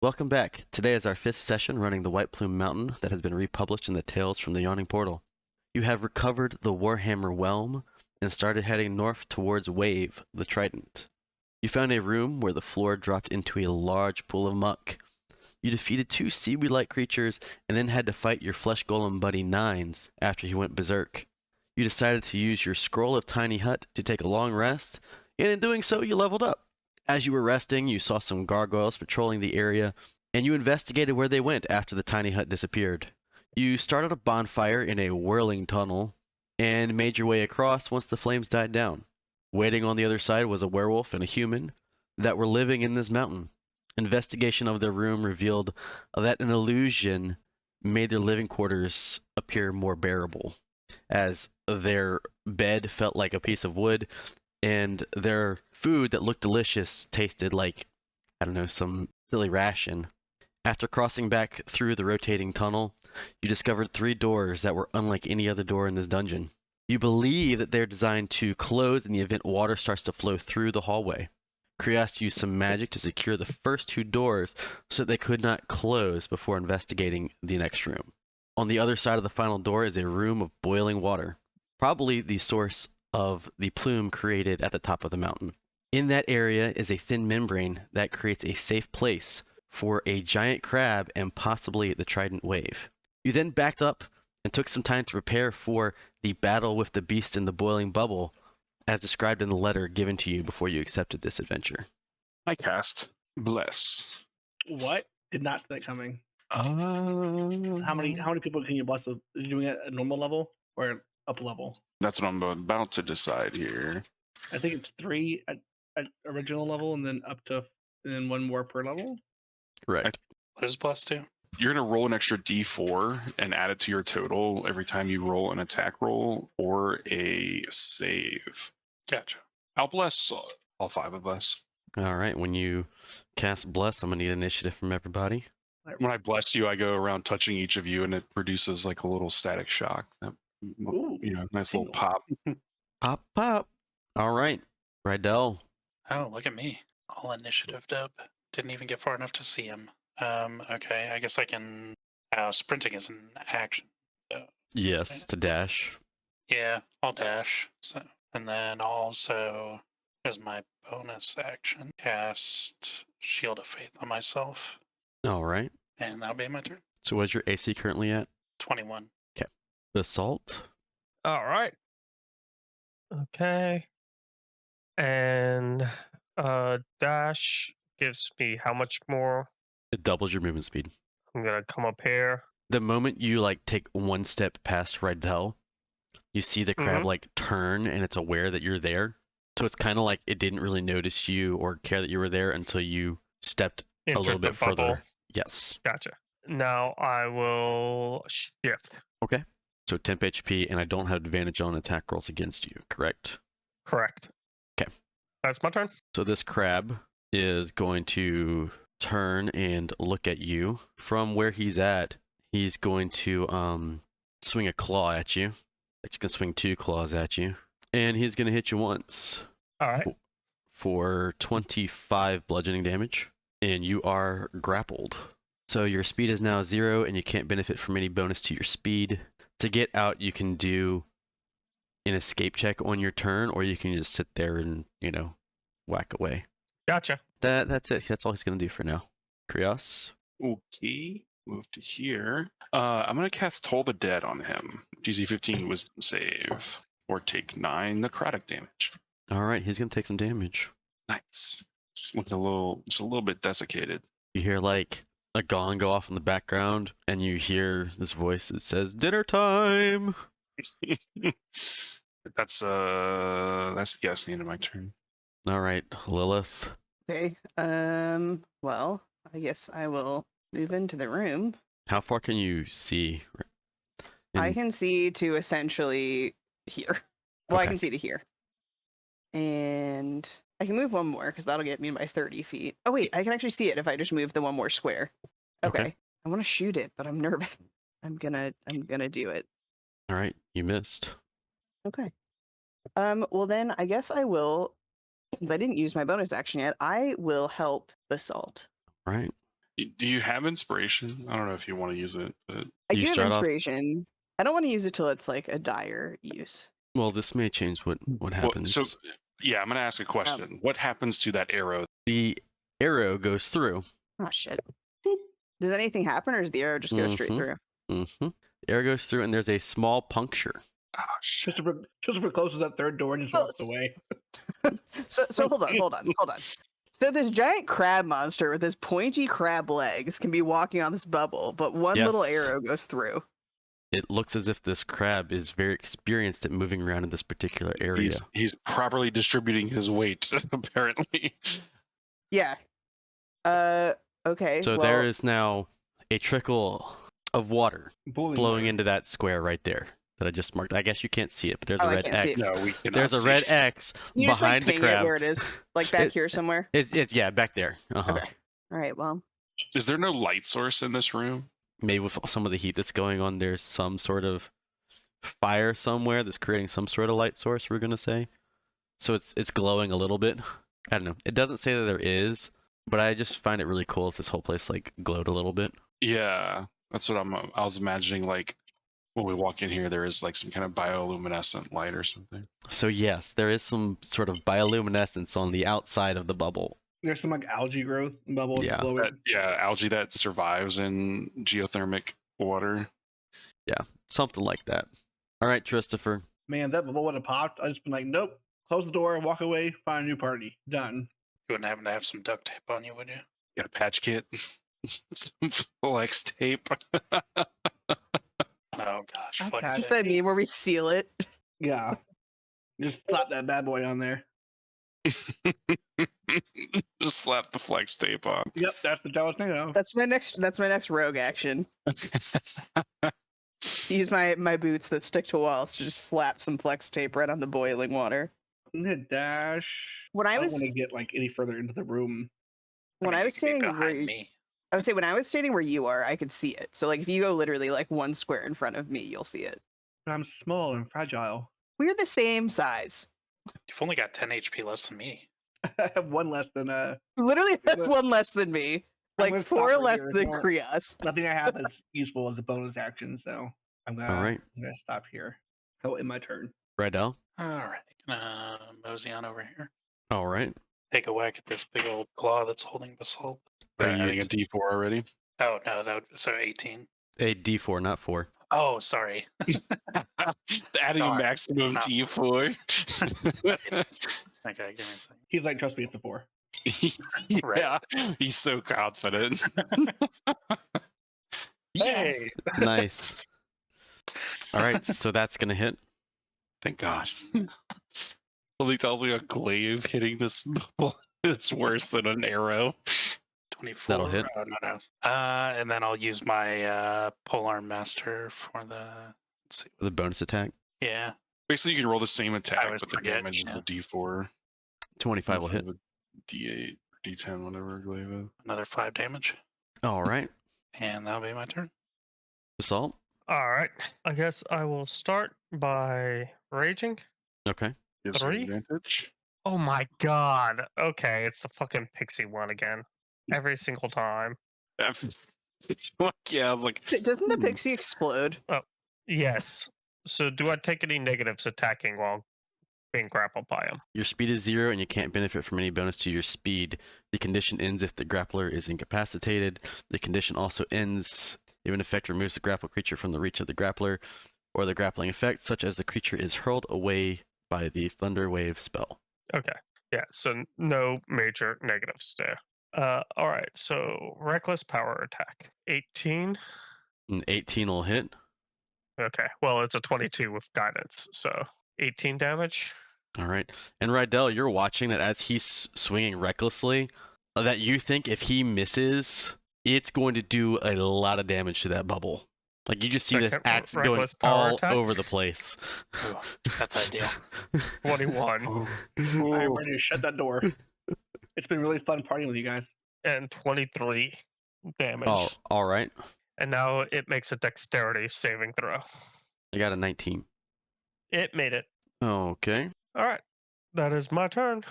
Welcome back. Today is our 5th session running the White Plume Mountain that has been republished in the Tales from the Yawning portal. You have recovered the Warhammer Whelm and started heading north towards Wave, the Trident. You found a room where the floor dropped into a large pool of muck. You defeated 2 seaweed-like creatures and then had to fight your flesh golem buddy Nines after he went berserk. You decided to use your Scroll of Tiny Hut to take a long rest, and in doing so you leveled up. As you were resting, you saw some gargoyles patrolling the area, and you investigated where they went after the tiny hut disappeared. You started a bonfire in a whirling tunnel, and made your way across once the flames died down. Waiting on the other side was a werewolf and a human that were living in this mountain. Investigation of their room revealed that an illusion made their living quarters appear more bearable, as their bed felt like a piece of wood, and their food that looked delicious tasted like, I don't know, some silly ration. After crossing back through the rotating tunnel, you discovered 3 doors that were unlike any other door in this dungeon. You believe that they're designed to close in the event water starts to flow through the hallway. Krios used some magic to secure the first 2 doors so that they could not close before investigating the next room. On the other side of the final door is a room of boiling water, probably the source of the plume created at the top of the mountain. In that area is a thin membrane that creates a safe place for a giant crab and possibly the trident wave. You then backed up and took some time to prepare for the battle with the beast in the boiling bubble, as described in the letter given to you before you accepted this adventure. I cast Bless. What? Did not see that coming. Uh, How many people can you bless with? Are you doing it at normal level or up level? That's what I'm about to decide here. I think it's 3 at original level and then up to and then 1 more per level. Correct. What does Bless do? You're going to roll an extra d4 and add it to your total every time you roll an attack roll or a save. Gotcha. I'll bless all 5 of us. All right, when you cast Bless, I'm going to need initiative from everybody. When I bless you, I go around touching each of you, and it produces like a little static shock. Ooh. Nice little pop. Pop, pop. All right, Rydell. Oh, look at me. All initiative dope. Didn't even get far enough to see him. Okay, I guess I can... sprinting is an action. Yes, Okay. to dash. Yeah, I'll dash. So, and then also, as my bonus action, cast Shield of Faith on myself. All right. And that'll be my turn. So what's your AC currently at? 21. Assault. All right. Okay. And dash gives me how much more? It doubles your movement speed. I'm gonna come up here. The moment you take 1 step past Rydell, you see the crab Mhm. turn and it's aware that you're there. So it's kind of like it didn't really notice you or care that you were there until you stepped a little Entered the bit further. bubble. Yes. Gotcha. Now I will shift. Okay. So temp HP, and I don't have advantage on attack rolls against you, correct? Correct. Okay. That's my turn. So this crab is going to turn and look at you. From where he's at, he's going to swing a claw at you. Actually, going to swing 2 claws at you. And he's going to hit you once All right. for 25 bludgeoning damage. And you are grappled. So your speed is now 0, and you can't benefit from any bonus to your speed. To get out, you can do an escape check on your turn, or you can just sit there and, whack away. Gotcha. That's it. That's all he's going to do for now. Krios? Okay. Move to here. I'm going to cast Toll the Dead on him. DC 15 Wisdom save. Or take 9 necrotic damage. All right, he's going to take some damage. Nice. Looking just a little bit desiccated. You hear a gong go off in the background, and you hear this voice that says, "Dinner time!" That's the end of my turn. All right, Lilith. Okay. Well, I guess I will move into the room. How far can you see? I can see to essentially here. Well, Okay. I can see to here. And I can move 1 more because that'll get me by 30 feet. Oh wait, I can actually see it if I just move the 1 more square. Okay. I want to shoot it, but I'm nervous. I'm gonna do it. All right, you missed. Okay. Well then I guess I will, since I didn't use my bonus action yet, I will help Basalt. All right. Do you have inspiration? I don't know if you want to use it, but I You do have start off- inspiration. I don't want to use it till it's like a dire use. Well, this may change what happens. so yeah, I'm gonna ask a question. What happens to that arrow? The arrow goes through. Oh shit. Does anything happen, or does the arrow just go straight Mhm. through? Mm-hmm. The arrow goes through, and there's a small puncture. Oh shit! Christopher closes that third door and just Oh. walks away. So hold on. So this giant crab monster with his pointy crab legs can be walking on this bubble, but one little Yes. arrow goes through. It looks as if this crab is very experienced at moving around in this particular area. He's properly distributing his weight, apparently. Yeah. Okay. So well, there is now a trickle of water Boiling flowing water. into that square right there that I just marked. I guess you can't see it, but there's Oh, a I red can't see X. it. No, we cannot. There's a see red it. X you just like behind the ping crab. it where it is, like back It- here somewhere. It's yeah, back there. Uh-huh. Okay. All right. Well, Is there no light source in this room? Maybe with some of the heat that's going on, there's some sort of fire somewhere that's creating some sort of light source, we're gonna say. So it's glowing a little bit. I don't know. It doesn't say that there is, but I just find it really cool if this whole place like glowed a little bit. Yeah, that's what I was imagining. Like when we walk in here, there is like some kind of bioluminescent light or something. So yes, there is some sort of bioluminescence on the outside of the bubble. There's some like algae growth bubbles Yeah. glowing. Algae that survives in geothermic water. Something like that. All right, Christopher. Man, that bubble would have popped. I just been like, nope. Close the door, walk away, find a new party. Done. You wouldn't happen to have some duct tape on you, would you? Got a patch kit, some flex tape. Oh gosh, Okay. flex just tape. that meme where we seal it. Yeah. Just slap that bad boy on there. Just slap the flex tape on. Yep, that's the job I was thinking of. That's my next rogue action. Use my boots that stick to walls to just slap some flex tape right on the boiling water. I'm gonna dash. When I I don't was want to get like any further into the room. when mean, I you was could be standing where behind me. I would say when I was standing where you are, I could see it. So like if you go literally like one square in front of me, you'll see it. But I'm small and fragile. We're the same size. You've only got 10 HP less than me. I have one less than Literally, that's But- one less than me. I'm Like gonna 4 stop right less here. than No. Krios. nothing I have that's useful as a bonus action, so I'm gonna All right. I'm gonna stop here. Oh, in my turn. Rydell. All right, mosey on over here. All right. Take a whack at this big old claw that's holding basalt. Are Are you you- adding a D4 already? Oh no, so 18. A D4, not 4. Oh, sorry. Adding a Darn. maximum No. D4. Okay, give me a second. He's like, trust me, it's a 4. Yeah, he's so confident. Yes! Nice. All right, so that's gonna hit. Thank God. Somebody tells me a glaive hitting this bubble is worse than an arrow. 24. That'll hit. Oh, no. And then I'll use my polearm master for the. Let's see. The bonus attack. Yeah. Basically, you can roll the same attack, always but the forget, damage is yeah. the D4. 25 will hit. instead of a D8, D10, whatever glaive is. Another 5 damage. All right. And that'll be my turn. Assault. All right. I guess I will start by raging. Okay. Gives you 3? advantage. Oh my god. Okay, it's the fucking pixie one again. Every single time. Yeah, I was like, Doesn't the pixie explode? Yes. So do I take any negatives attacking while being grappled by him? Your speed is 0 and you can't benefit from any bonus to your speed. The condition ends if the grappler is incapacitated. The condition also ends if an effect removes the grappled creature from the reach of the grappler, or the grappling effect, such as the creature is hurled away by the Thunder Wave spell. Okay. Yeah, so no major negatives there. All right, so reckless power attack. 18. And 18 will hit. Okay, well, it's a 22 with guidance, so 18 damage. All right. And Rydell, you're watching that as he's swinging recklessly, that you think if he misses, it's going to do a lot of damage to that bubble. Like you just see this Second axe going reckless power all attack? over the place. Ooh, that's ideal. 21 I'm ready to shut that door. It's been really fun partying with you guys. and 23 damage. Oh, all right. And now it makes a dexterity saving throw. I got a 19. It made it. Okay. All right, that is my turn.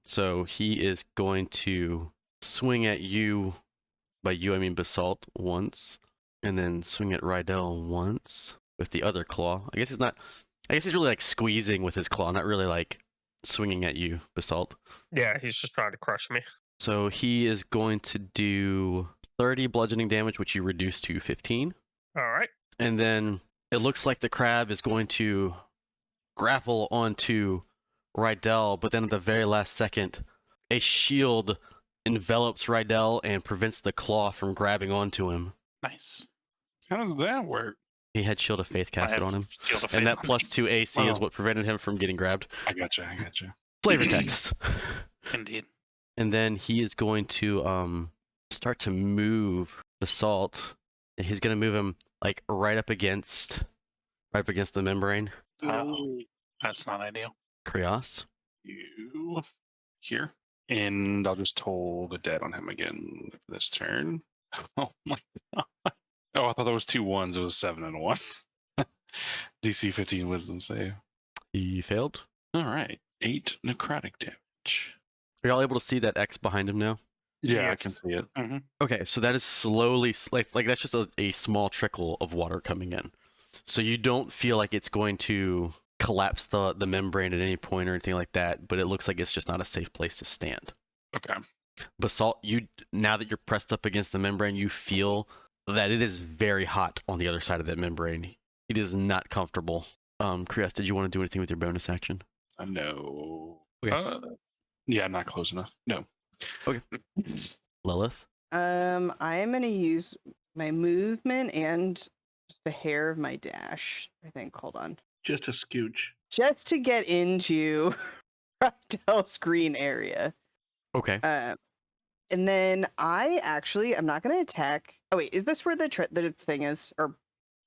So he is going to swing at you By you, I mean Basalt once, and then swing at Rydell once with the other claw. I guess he's really like squeezing with his claw, not really like swinging at you, Basalt. Yeah, he's just trying to crush me. So he is going to do 30 bludgeoning damage, which you reduce to 15. All right. And then it looks like the crab is going to grapple onto Rydell, but then at the very last second, a shield envelops Rydell and prevents the claw from grabbing onto him. Nice. How does that work? He had Shield of Faith casted on him. Shield of And Faith that on plus me. 2 AC is Oh. what prevented him from getting grabbed. I gotcha. Flavor text. Indeed. And then he is going to start to move Basalt. And he's going to move him like right up against the membrane. Oh, that's not ideal. Krios. You here. And I'll just toll the dead on him again for this turn. Oh my god. Oh, I thought that was 2 1s. It was 7 and 1. DC 15 wisdom save. He failed. All right. 8 necrotic damage. Are y'all able to see that X behind him now? Yeah, I can Yes. see it. Okay, so that is slowly, like that's just a small trickle of water coming in. So you don't feel like it's going to collapse the membrane at any point or anything like that, but it looks like it's just not a safe place to stand. Okay. Basalt, now that you're pressed up against the membrane, you feel that it is very hot on the other side of that membrane. It is not comfortable. Krios, did you want to do anything with your bonus action? No. Okay. Yeah, not close enough. No. Okay. Lilith? I am gonna use my movement and just a hair of my dash. I think. Hold on. Just a scooch. Just to get into Rydell's green area. Okay. And then I'm not gonna attack. Oh wait, is this where the thing is? Or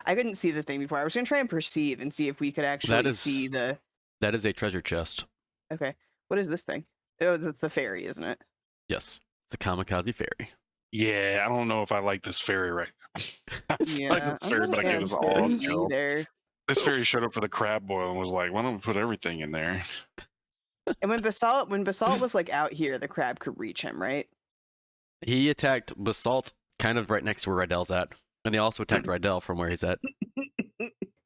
I couldn't see the thing before. I was gonna try and perceive and see if we could actually see the. That is a treasure chest. Okay, what is this thing? Oh, the fairy, isn't it? Yes. The Kamikaze Fairy. Yeah, I don't know if I like this fairy right now. I like Yeah, this fairy, I'm but not I a give us fan all of fairies kill. either. This fairy showed up for the crab boil and was like, why don't we put everything in there? And when Basalt was like out here, the crab could reach him, right? He attacked Basalt kind of right next to where Rydell's at. And he also attacked Rydell from where he's at.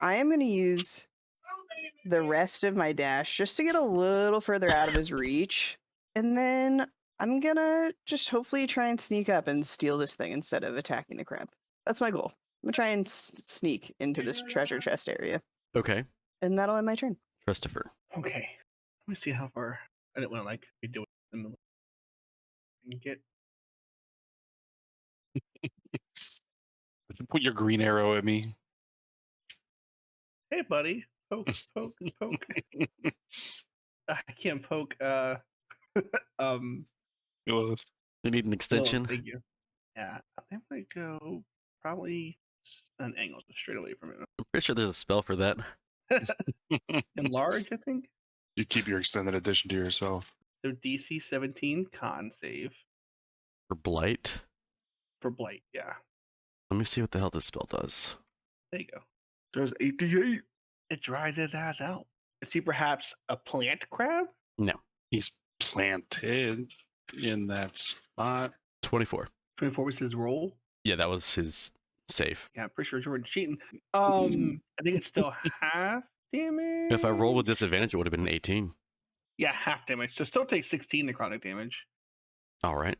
I am gonna use the rest of my dash just to get a little further out of his reach. And then I'm gonna just hopefully try and sneak up and steal this thing instead of attacking the crab. That's my goal. I'm gonna try and sneak into this treasure chest area. Okay. And that'll end my turn. Christopher. Okay. Let me see how far. I didn't want to like be doing it in the middle. And get. Put your green arrow at me. Hey, buddy. Poke, poke, poke. I can't poke. Lilith. You need an extension? Thank you. Yeah, I think I'm gonna go probably an angle, so straight away from it. I'm pretty sure there's a spell for that. Enlarge, I think. You keep your extended edition to yourself. So DC 17 con save For Blight. for blight. Yeah, Let me see what the hell this spell does. there you go. There's 88. It dries his ass out. Is he perhaps a plant crab? No. He's planted in that spot. 24. 24 was his roll. Yeah, that was his save. Yeah, I'm pretty sure Jordan's cheating. I think it's still half damage. If I roll with disadvantage, it would have been an 18. Yeah, half damage. So still takes 16 necrotic damage. All right.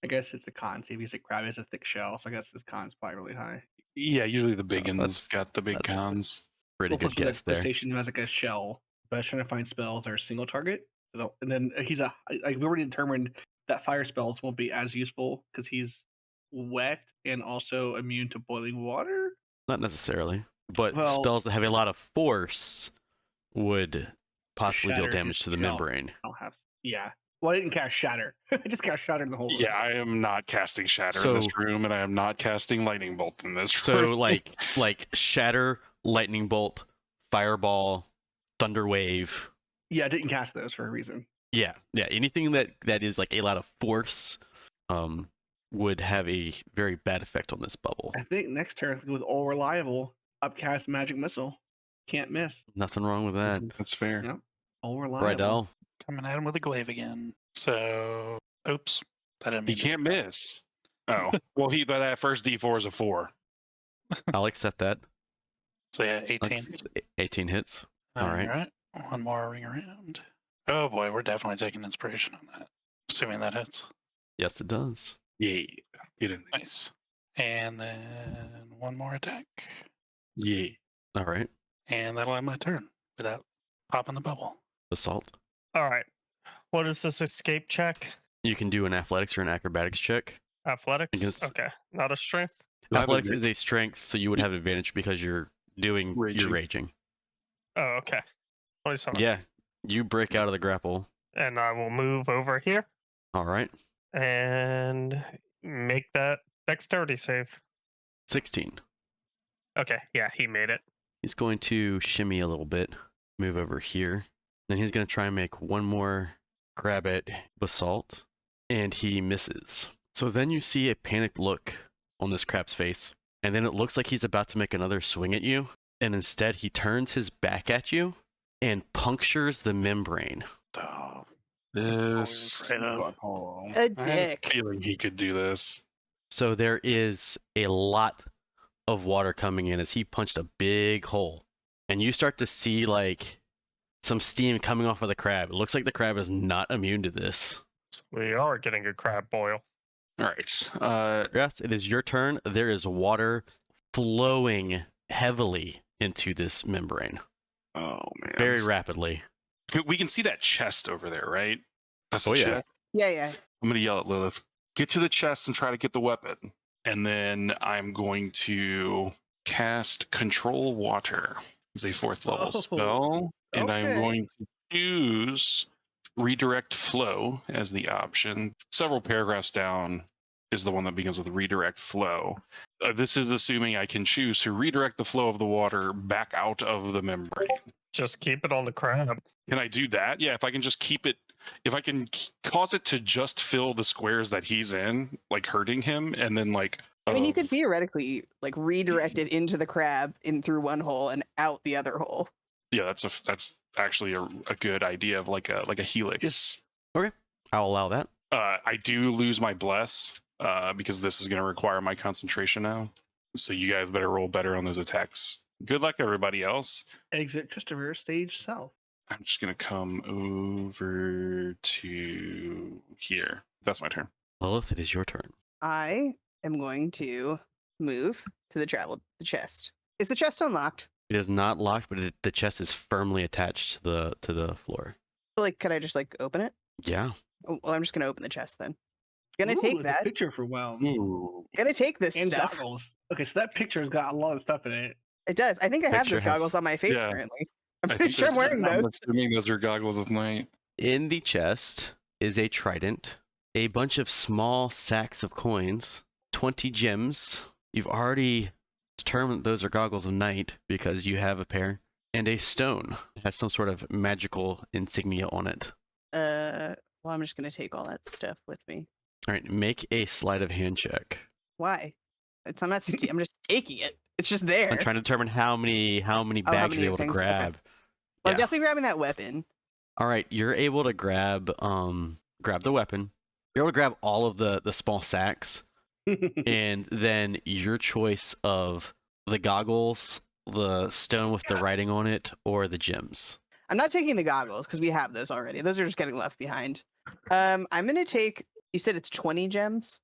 I guess it's a con save. He's a crab. He has a thick shell, so I guess his con's probably really high. Yeah, usually the big Oh, ones got the big that's- cons. Pretty good plus, guess there. Station has like a shell, but I was trying to find spells that are single target. So, and then he's we already determined that fire spells won't be as useful because he's wet and also immune to boiling water. Not necessarily. But Well- spells that have a lot of force would possibly deal Shatter damage his to the shell. membrane. I don't have. Yeah. Well, I didn't cast Shatter. I just cast Shatter in the whole room. Yeah, I am not casting Shatter in this room, and I am not casting Lightning Bolt in this So room. like Shatter, Lightning Bolt, Fireball, Thunder Wave. Yeah, I didn't cast those for a reason. Yeah. Anything that is like a lot of force would have a very bad effect on this bubble. I think next turn with All Reliable, upcast Magic Missile. Can't miss. Nothing wrong with that. That's fair. Yep. All Reliable. Rydell. Coming at him with a glaive again. So, oops. That didn't He mean to can't do that. miss. Oh, well, that first D4 is a 4. I'll accept that. So yeah, 18. 18 hits. All right. All right. One more ring around. Oh boy, we're definitely taking inspiration on that. Assuming that hits. Yes, it does. Yeah, get in there. Nice. And then one more attack. Yeah. All right. And that'll end my turn without popping the bubble. Assault. All right. What is this escape check? You can do an athletics or an acrobatics check. Athletics? Against- Okay. Not a strength? Athletics is a strength, so you would have advantage because you're doing Raging. you're raging. Oh, okay. 27. Yeah, you break out of the grapple. And I will move over here All right. and make that dexterity save. 16. Okay. Yeah, he made it. He's going to shimmy a little bit, move over here. Then he's going to try and make one more grab at Basalt, and he misses. So then you see a panicked look on this crab's face, and then it looks like he's about to make another swing at you, and instead he turns his back at you and punctures the membrane. Oh, This. afraid of. Oh, A I had dick. a feeling he could do this. So there is a lot of water coming in as he punched a big hole, and you start to see like some steam coming off of the crab. It looks like the crab is not immune to this. So we are getting a crab boil. All right. Yes, it is your turn. There is water flowing heavily into this membrane, Oh man. very rapidly. We can see that chest over there, right? That's the Oh, yeah. chest. Yeah. I'm gonna yell at Lilith. Get to the chest and try to get the weapon. And then I'm going to cast Control Water. It's a 4th level Oh, spell. And I'm okay. going to choose Redirect Flow as the option. Several paragraphs down is the one that begins with Redirect Flow. This is assuming I can choose to redirect the flow of the water back out of the membrane. Just keep it on the crab. Can I do that? Yeah, if I can just keep it, if I can cause it to just fill the squares that he's in, like hurting him, and then like. I mean, you of- could theoretically like redirect it into the crab in through one hole and out the other hole. Yeah, that's actually a good idea of like a helix. I'll allow that. I do lose my bless because this is going to require my concentration now. So you guys better roll better on those attacks. Good luck, everybody else. Exit Christopher, stage south. I'm just going to come over to here. That's my turn. Lilith, it is your turn. I am going to move to the chest. Is the chest unlocked? It is not locked, but the chest is firmly attached to the floor. Like, could I just like open it? Yeah. Oh, well, I'm just gonna open the chest then. Gonna Ooh, take there's a that. picture for Whelm. Ooh. Gonna take this And stuff. goggles. Okay, so that picture's got a lot of stuff in it. It does. I think I have Picture those has- goggles on my face Yeah. currently. I'm I pretty think sure I'm those- wearing I'm those. assuming those are goggles of night. In the chest is a trident, a bunch of small sacks of coins, 20 gems. You've already determined those are goggles of night because you have a pair, and a stone that has some sort of magical insignia on it. Well, I'm just gonna take all that stuff with me. All right, make a sleight of hand check. Why? I'm not. I'm just taking it. It's just there. I'm trying to determine how many bags many you're able to things? Okay. grab. Well, I'm yeah. definitely grabbing that weapon. All right, you're able to grab the weapon. You're able to grab all of the small sacks, and then your choice of the goggles, the stone with the writing on it, or the gems. I'm not taking the goggles because we have those already. Those are just getting left behind. I'm gonna take. You said it's 20 gems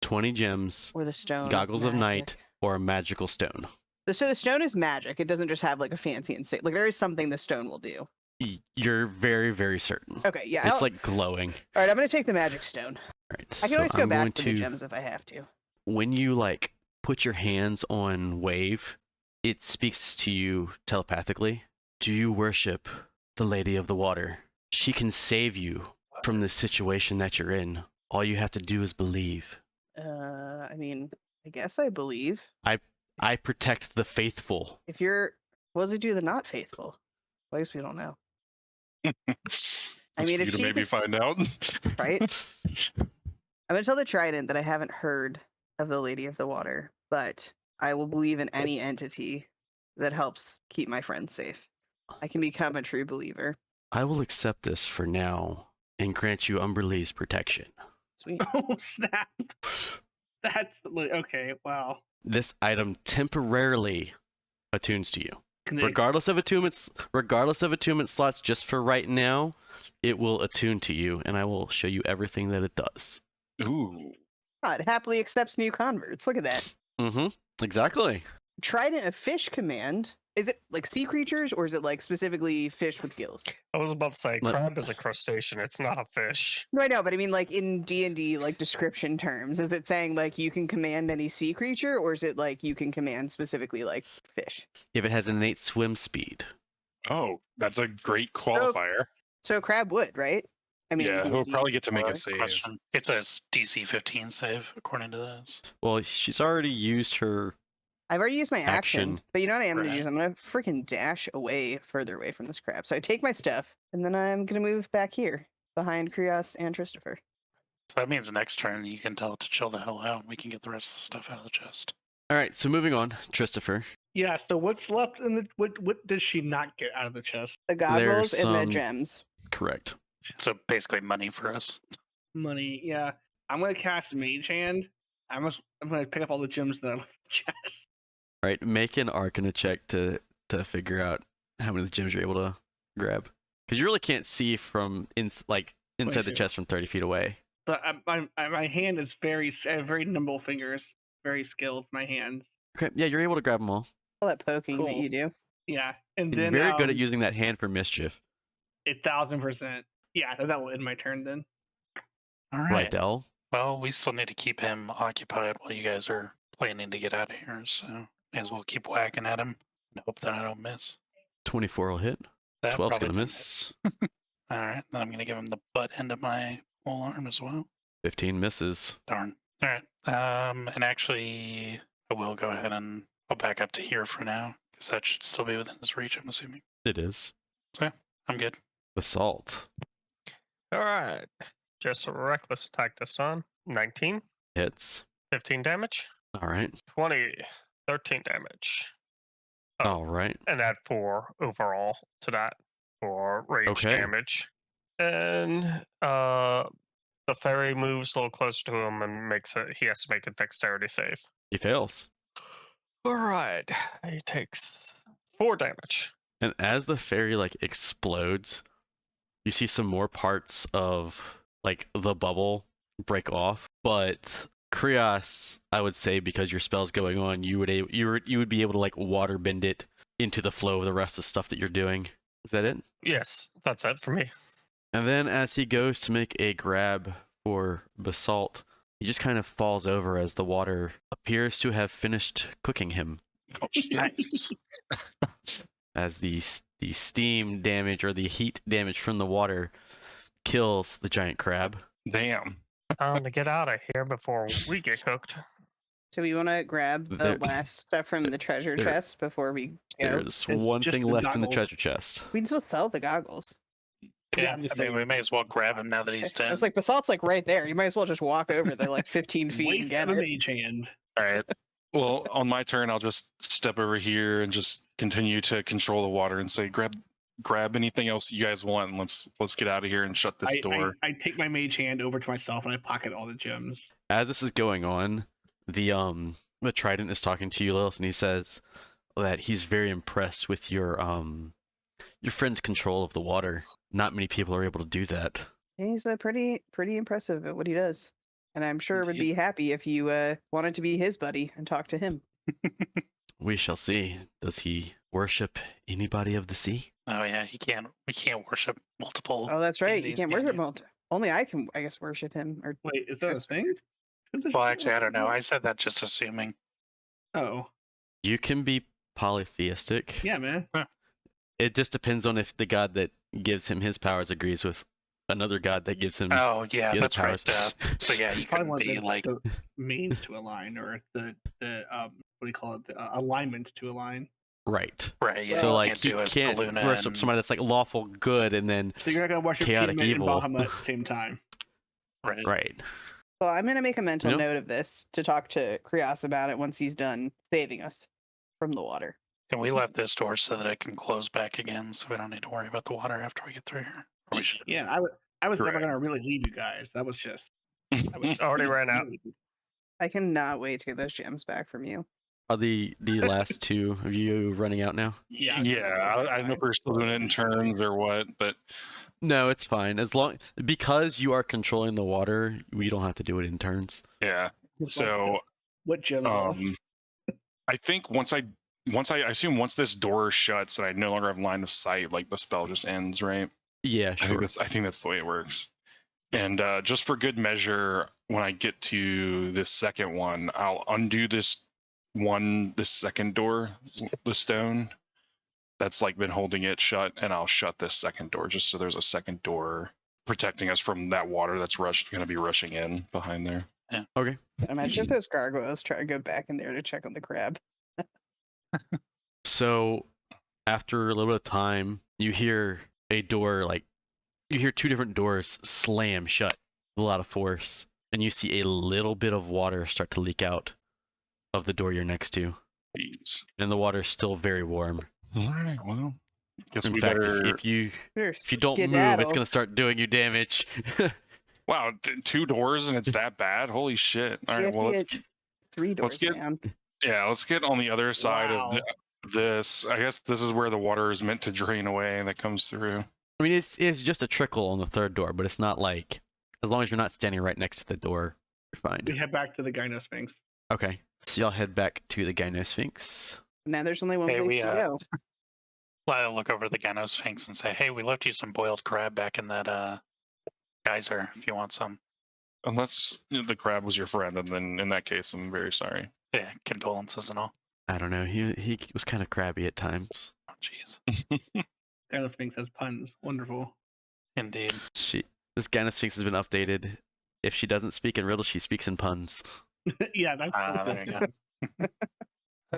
20 gems, or the stone. goggles of night, magic. or a magical stone. So the stone is magic. It doesn't just have like a fancy and like there is something the stone will do. You're very, very certain. Okay, yeah. It's like glowing. All right, I'm gonna take the magic stone. All right, I can so always go I'm going back for the to- gems if I have to. When you like put your hands on Wave, it speaks to you telepathically. Do you worship the Lady of the Water? She can save you from the situation that you're in. All you have to do is believe. I mean, I guess I believe. I protect the faithful. If you're, what does it do to the not faithful? Well, I guess we don't know, That's mean, for if you to she maybe could- find out. right? I'm gonna tell the Trident that I haven't heard of the Lady of the Water, but I will believe in any entity that helps keep my friends safe. I can become a true believer. I will accept this for now and grant you Umberlee's protection. Sweet. Oh snap! That's okay. Wow. This item temporarily attunes to you. Can it, Regardless of attunement slots, just for right now, it will attune to you, and I will show you everything that it does. Ooh. God, it happily accepts new converts. Look at that. Mm-hmm. Exactly. Trident of Fish command. Is it like sea creatures or is it like specifically fish with gills? I was about to say, Let- crab is a crustacean. It's not a fish. No, I know, but I mean like in D&D like description terms, is it saying like you can command any sea creature or is it like you can command specifically like fish? If it has an innate swim speed. Oh, that's a great qualifier. So crab would, right? I mean, Yeah, he'll D&D probably get to make a lore. save. Question. It says DC 15 save according to this. Well, she's already used her. I've already used my action, Action. but you know what I am going to Right. use? I'm going to freaking dash away, further away from this crab. So I take my stuff, and then I'm going to move back here, behind Krios and Christopher. So that means next turn you can tell it to chill the hell out and we can get the rest of the stuff out of the chest. All right, so moving on, Christopher. yeah. So what's left in the what did she not get out of the chest? The goggles and the some- gems. Correct. So basically money for us. Money. Yeah. I'm gonna cast Mage Hand. I'm gonna pick up all the gems that are left in the chest. All right, make an Arcana check to figure out how many of the gems you're able to grab, because you really can't see from inside the 22. chest from 30 feet away. But my hand is very I have very nimble fingers, very skilled. My hands. Okay, yeah, you're able to grab them all. All that poking that Cool. you do. Yeah, and You're then very good at using that hand for mischief. 1,000%. Yeah, that will end my turn then. All Right, right. Dell? Well, we still need to keep him occupied while you guys are planning to get out of here. So may as well keep whacking at him and hope that I don't miss. 24 will hit. That 12's probably gonna didn't miss. hit. All right. Then I'm going to give him the butt end of my whole arm as well. 15 misses. Darn. All right. And actually, I will go ahead and I'll back up to here for now because that should still be within his reach, I'm assuming. It is. I'm good. Assault. All right. Just a reckless attack this time. 19, Hits. 15 damage. All right. 20, 13 damage. Oh. All right. And add 4 overall to that for rage Okay. damage. And the fairy moves a little closer to him and he has to make a dexterity save. He fails. All right. He takes 4 damage. And as the fairy explodes, you see some more parts of the bubble break off. But Krios, I would say, because your spell's going on, you would be able to water bend it into the flow of the rest of the stuff that you're doing. Is that it? Yes, that's it for me. And then as he goes to make a grab for Basalt, he just kind of falls over as the water appears to have finished cooking him. Oh, shit. Nice. As the steam damage or the heat damage from the water kills the giant crab. Damn. Time to get out of here before we get cooked. So we want to grab the There- last stuff from the treasure there- chest before we go. There's one just thing the left in the goggles. treasure chest. We can still sell the goggles. Yeah, I'm just I mean, saying. we may as well grab him now that he's I dead. was like, Basalt's right there. You might as well just walk over there 15 feet and Waste get of a it. Mage Hand. All right. Well, on my turn, I'll just step over here and just continue to control the water and say, grab anything else you guys want, and let's get out of here and shut this door. I take my Mage Hand over to myself and I pocket all the gems. As this is going on, the Trident is talking to you, Lilith, and he says that he's very impressed with your friend's control of the water. Not many people are able to do that. He's pretty impressive at what he does. And I'm sure would Indeed. be happy if you wanted to be his buddy and talk to him. We shall see. Does he worship anybody of the sea? Oh yeah, we can't worship multiple. Oh, that's right. You deities, can't can worship you? multi. Only I can, I guess, worship him. Or Wait, is that a thing? Well, actually, I don't know. I said that just assuming. Oh, You can be polytheistic. yeah, man. It just depends on if the god that gives him his powers agrees with another god that gives him Oh yeah, the other that's right. powers. So yeah, you Probably couldn't want be the, like the means to align or the what do you call it? The alignment to align. Right. right. Yeah, So you like can't you do as can't Paluna worship and- somebody that's lawful good and then So you're not gonna worship Chaotic Tiamat evil. and Bahamut at the same time. Right. right. well, I'm gonna make a mental Nope. note of this to talk to Krios about it once he's done saving us from the water. And we left this door so that it can close back again, so we don't need to worry about the water after we get through here. Or we should. Yeah, I was never Correct. gonna really leave you guys. That was just I was Already ran out. I cannot wait to get those gems back from you. Are the last two of you running out now? Yeah, I don't know if we're still doing it in turns or what, but No, it's fine. Because you are controlling the water, we don't have to do it in turns. yeah. Just like So what gems left? I think once I assume once this door shuts and I no longer have line of sight, like the spell just ends, right? Yeah, sure. I think that's the way it works. And just for good measure, when I get to this second one, I'll undo this second door, the stone that's like been holding it shut, and I'll shut this second door just so there's a second door protecting us from that water that's going to be rushing in behind there. Okay. Imagine if those gargoyles try to go back in there to check on the crab. So after a little bit of time, you hear a door you hear two different doors slam shut with a lot of force, and you see a little bit of water start to leak out of the door you're next to, Jeez. and the water is still very warm. All right, well, guess In we fact, better. if you don't move, Skedaddle. it's gonna start doing you damage. Wow, 2 doors and it's that bad? Holy shit! All You right, have well, to let's get 3 doors get- down. let's get on the other side Wow. of this. I guess this is where the water is meant to drain away that comes through. I mean, it's just a trickle on the third door, but it's not like, as long as you're not standing right next to the door, you're fine. We head back to the Gyno Sphinx. Okay, so y'all head back to the Gyno Sphinx. Now there's only one Hey, place we, to go. I'll look over the Gyno Sphinx and say, "Hey, we left you some boiled crab back in that geyser. If you want some." Unless the crab was your friend, and then in that case, I'm very sorry. Yeah, condolences and all. I don't know. He was kind of crabby at times. Oh, jeez. Gyno Sphinx has puns. Wonderful. Indeed. This Gyno Sphinx has been updated. If she doesn't speak in riddles, she speaks in puns. Yeah, that's There you go.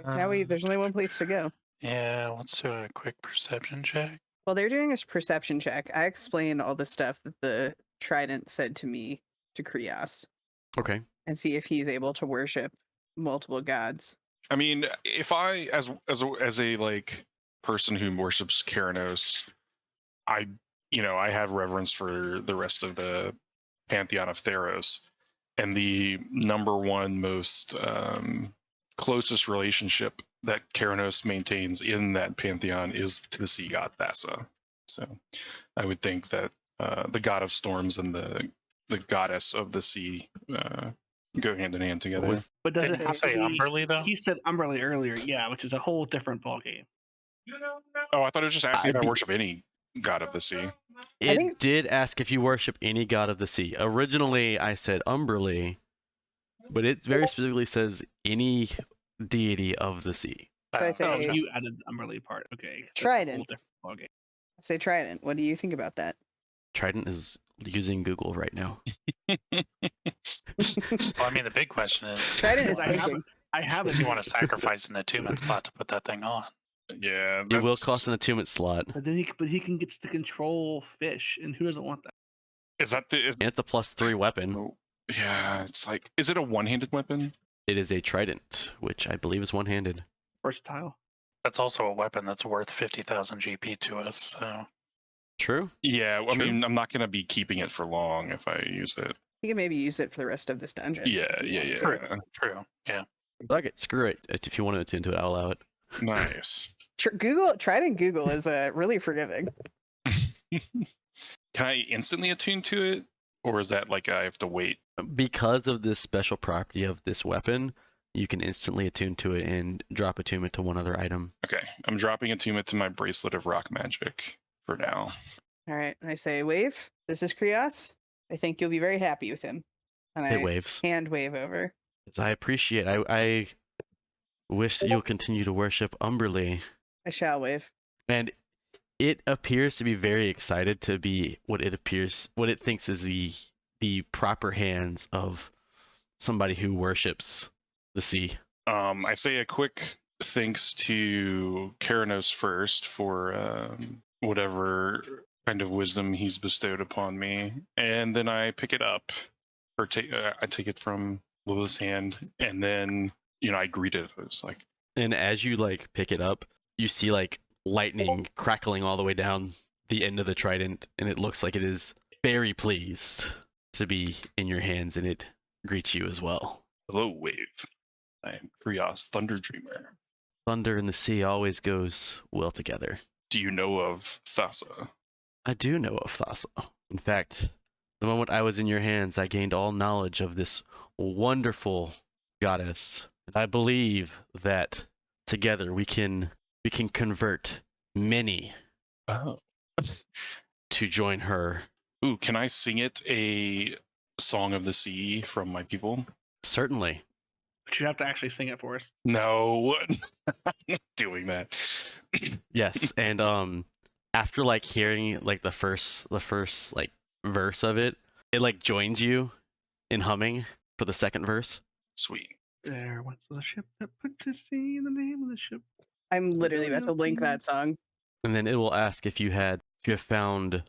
Now there's only one place to go. Yeah, let's do a quick perception check. While they're doing a perception check, I explain all the stuff that the Trident said to me to Krios Okay. and see if he's able to worship multiple gods. I mean, if I, as a like person who worships Keranos, I have reverence for the rest of the pantheon of Theros, and the number one most closest relationship that Keranos maintains in that pantheon is to the sea god Thassa. So I would think that the god of storms and the goddess of the sea go hand in hand together. But does Didn't it he have say to be? Umberly, though? He said Umberly earlier, yeah, which is a whole different ballgame. Oh, I thought it was just asking if I be- worship any god of the sea. It think- did ask if you worship any god of the sea. Originally, I said Umberly, but it very specifically says any deity of the sea. Should I say- Oh, Hey. you added the Umberly part. Okay. That's a Trident. whole different ballgame. I say Trident. What do you think about that? Trident is using Google right now. Well, I mean, the big question is, Trident is I have thinking. I have does it. he want to sacrifice an attunement slot to put that thing on? Yeah, It will cost an attunement slot, But then he can get to control fish, and who doesn't want that? Is that the? and it's a +3 weapon. Oh, yeah, it's like, is it a one-handed weapon? It is a trident, which I believe is one-handed. Versatile. That's also a weapon that's worth 50,000 GP to us. So True. Yeah, I True. mean, I'm not going to be keeping it for long if I use it. You can maybe use it for the rest of this dungeon. Yeah. true. Yeah. Fuck it, screw it. If you want to attune to it, I'll allow it. Nice. Trident Google is really forgiving. Can I instantly attune to it, or is that like I have to wait? Because of this special property of this weapon, you can instantly attune to it and drop attunement to one other item. Okay, I'm dropping attunement to my bracelet of rock magic for now. All right. And I say, Wave, this is Krios. I think you'll be very happy with him. And It I waves. hand wave over. I appreciate. I wish that you'll continue to worship Umberly, I shall wave. and it appears to be very excited to be what it thinks is the proper hands of somebody who worships the sea. I say a quick thanks to Keranos first for whatever kind of wisdom he's bestowed upon me, and then I pick it up, or I take it from Lilith's hand, and then I greet it. I was like, And as you pick it up, you see lightning crackling all the way down the end of the trident, and it looks like it is very pleased to be in your hands, and it greets you as well. Hello, Wave. I am Krios Thunder Dreamer. Thunder and the sea always goes well together. Do you know of Thassa? I do know of Thassa. In fact, the moment I was in your hands, I gained all knowledge of this wonderful goddess. And I believe that together we can convert many Oh. to join her. Ooh, can I sing it a song of the sea from my people? Certainly. But you have to actually sing it for us. No, I'm not doing that. Yes, and after like hearing like the first like verse of it, it like joins you in humming for the second verse. Sweet. There once was a ship that put to sea in the name of the ship. I'm literally about to link that song. And then it will ask if you have found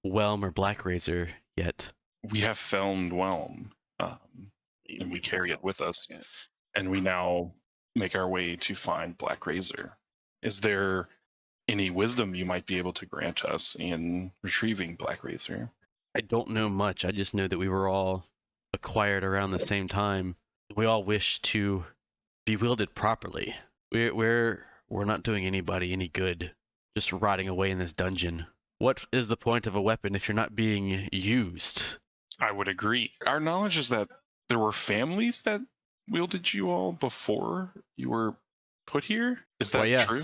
Whelm or Black Razor yet. We have found Whelm, and we carry it with us. And we now make our way to find Black Razor. Is there any wisdom you might be able to grant us in retrieving Black Razor? I don't know much. I just know that we were all acquired around the same time. We all wish to be wielded properly. We're not doing anybody any good, just rotting away in this dungeon. What is the point of a weapon if you're not being used? I would agree. Our knowledge is that there were families that wielded you all before you were put here. Is that Why, yes, true?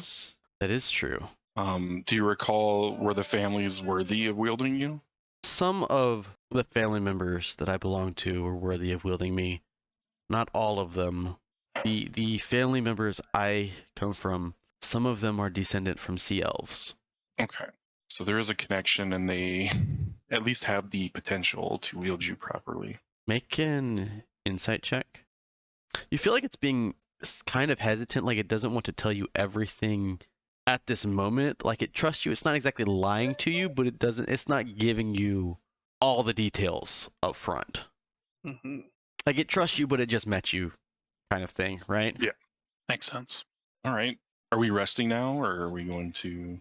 that is true. Do you recall were the families worthy of wielding you? Some of the family members that I belong to were worthy of wielding me. Not all of them. The family members I come from, some of them are descendant from sea elves. Okay. So there is a connection, and they at least have the potential to wield you properly. Make an insight check. You feel like it's being kind of hesitant, like it doesn't want to tell you everything at this moment. Like it trusts you. It's not exactly lying to you, but it's not giving you all the details up front. Mm-hmm. Like it trusts you, but it just met you kind of thing, right? Yeah. Makes sense. All right. Are we resting now, or are we going to?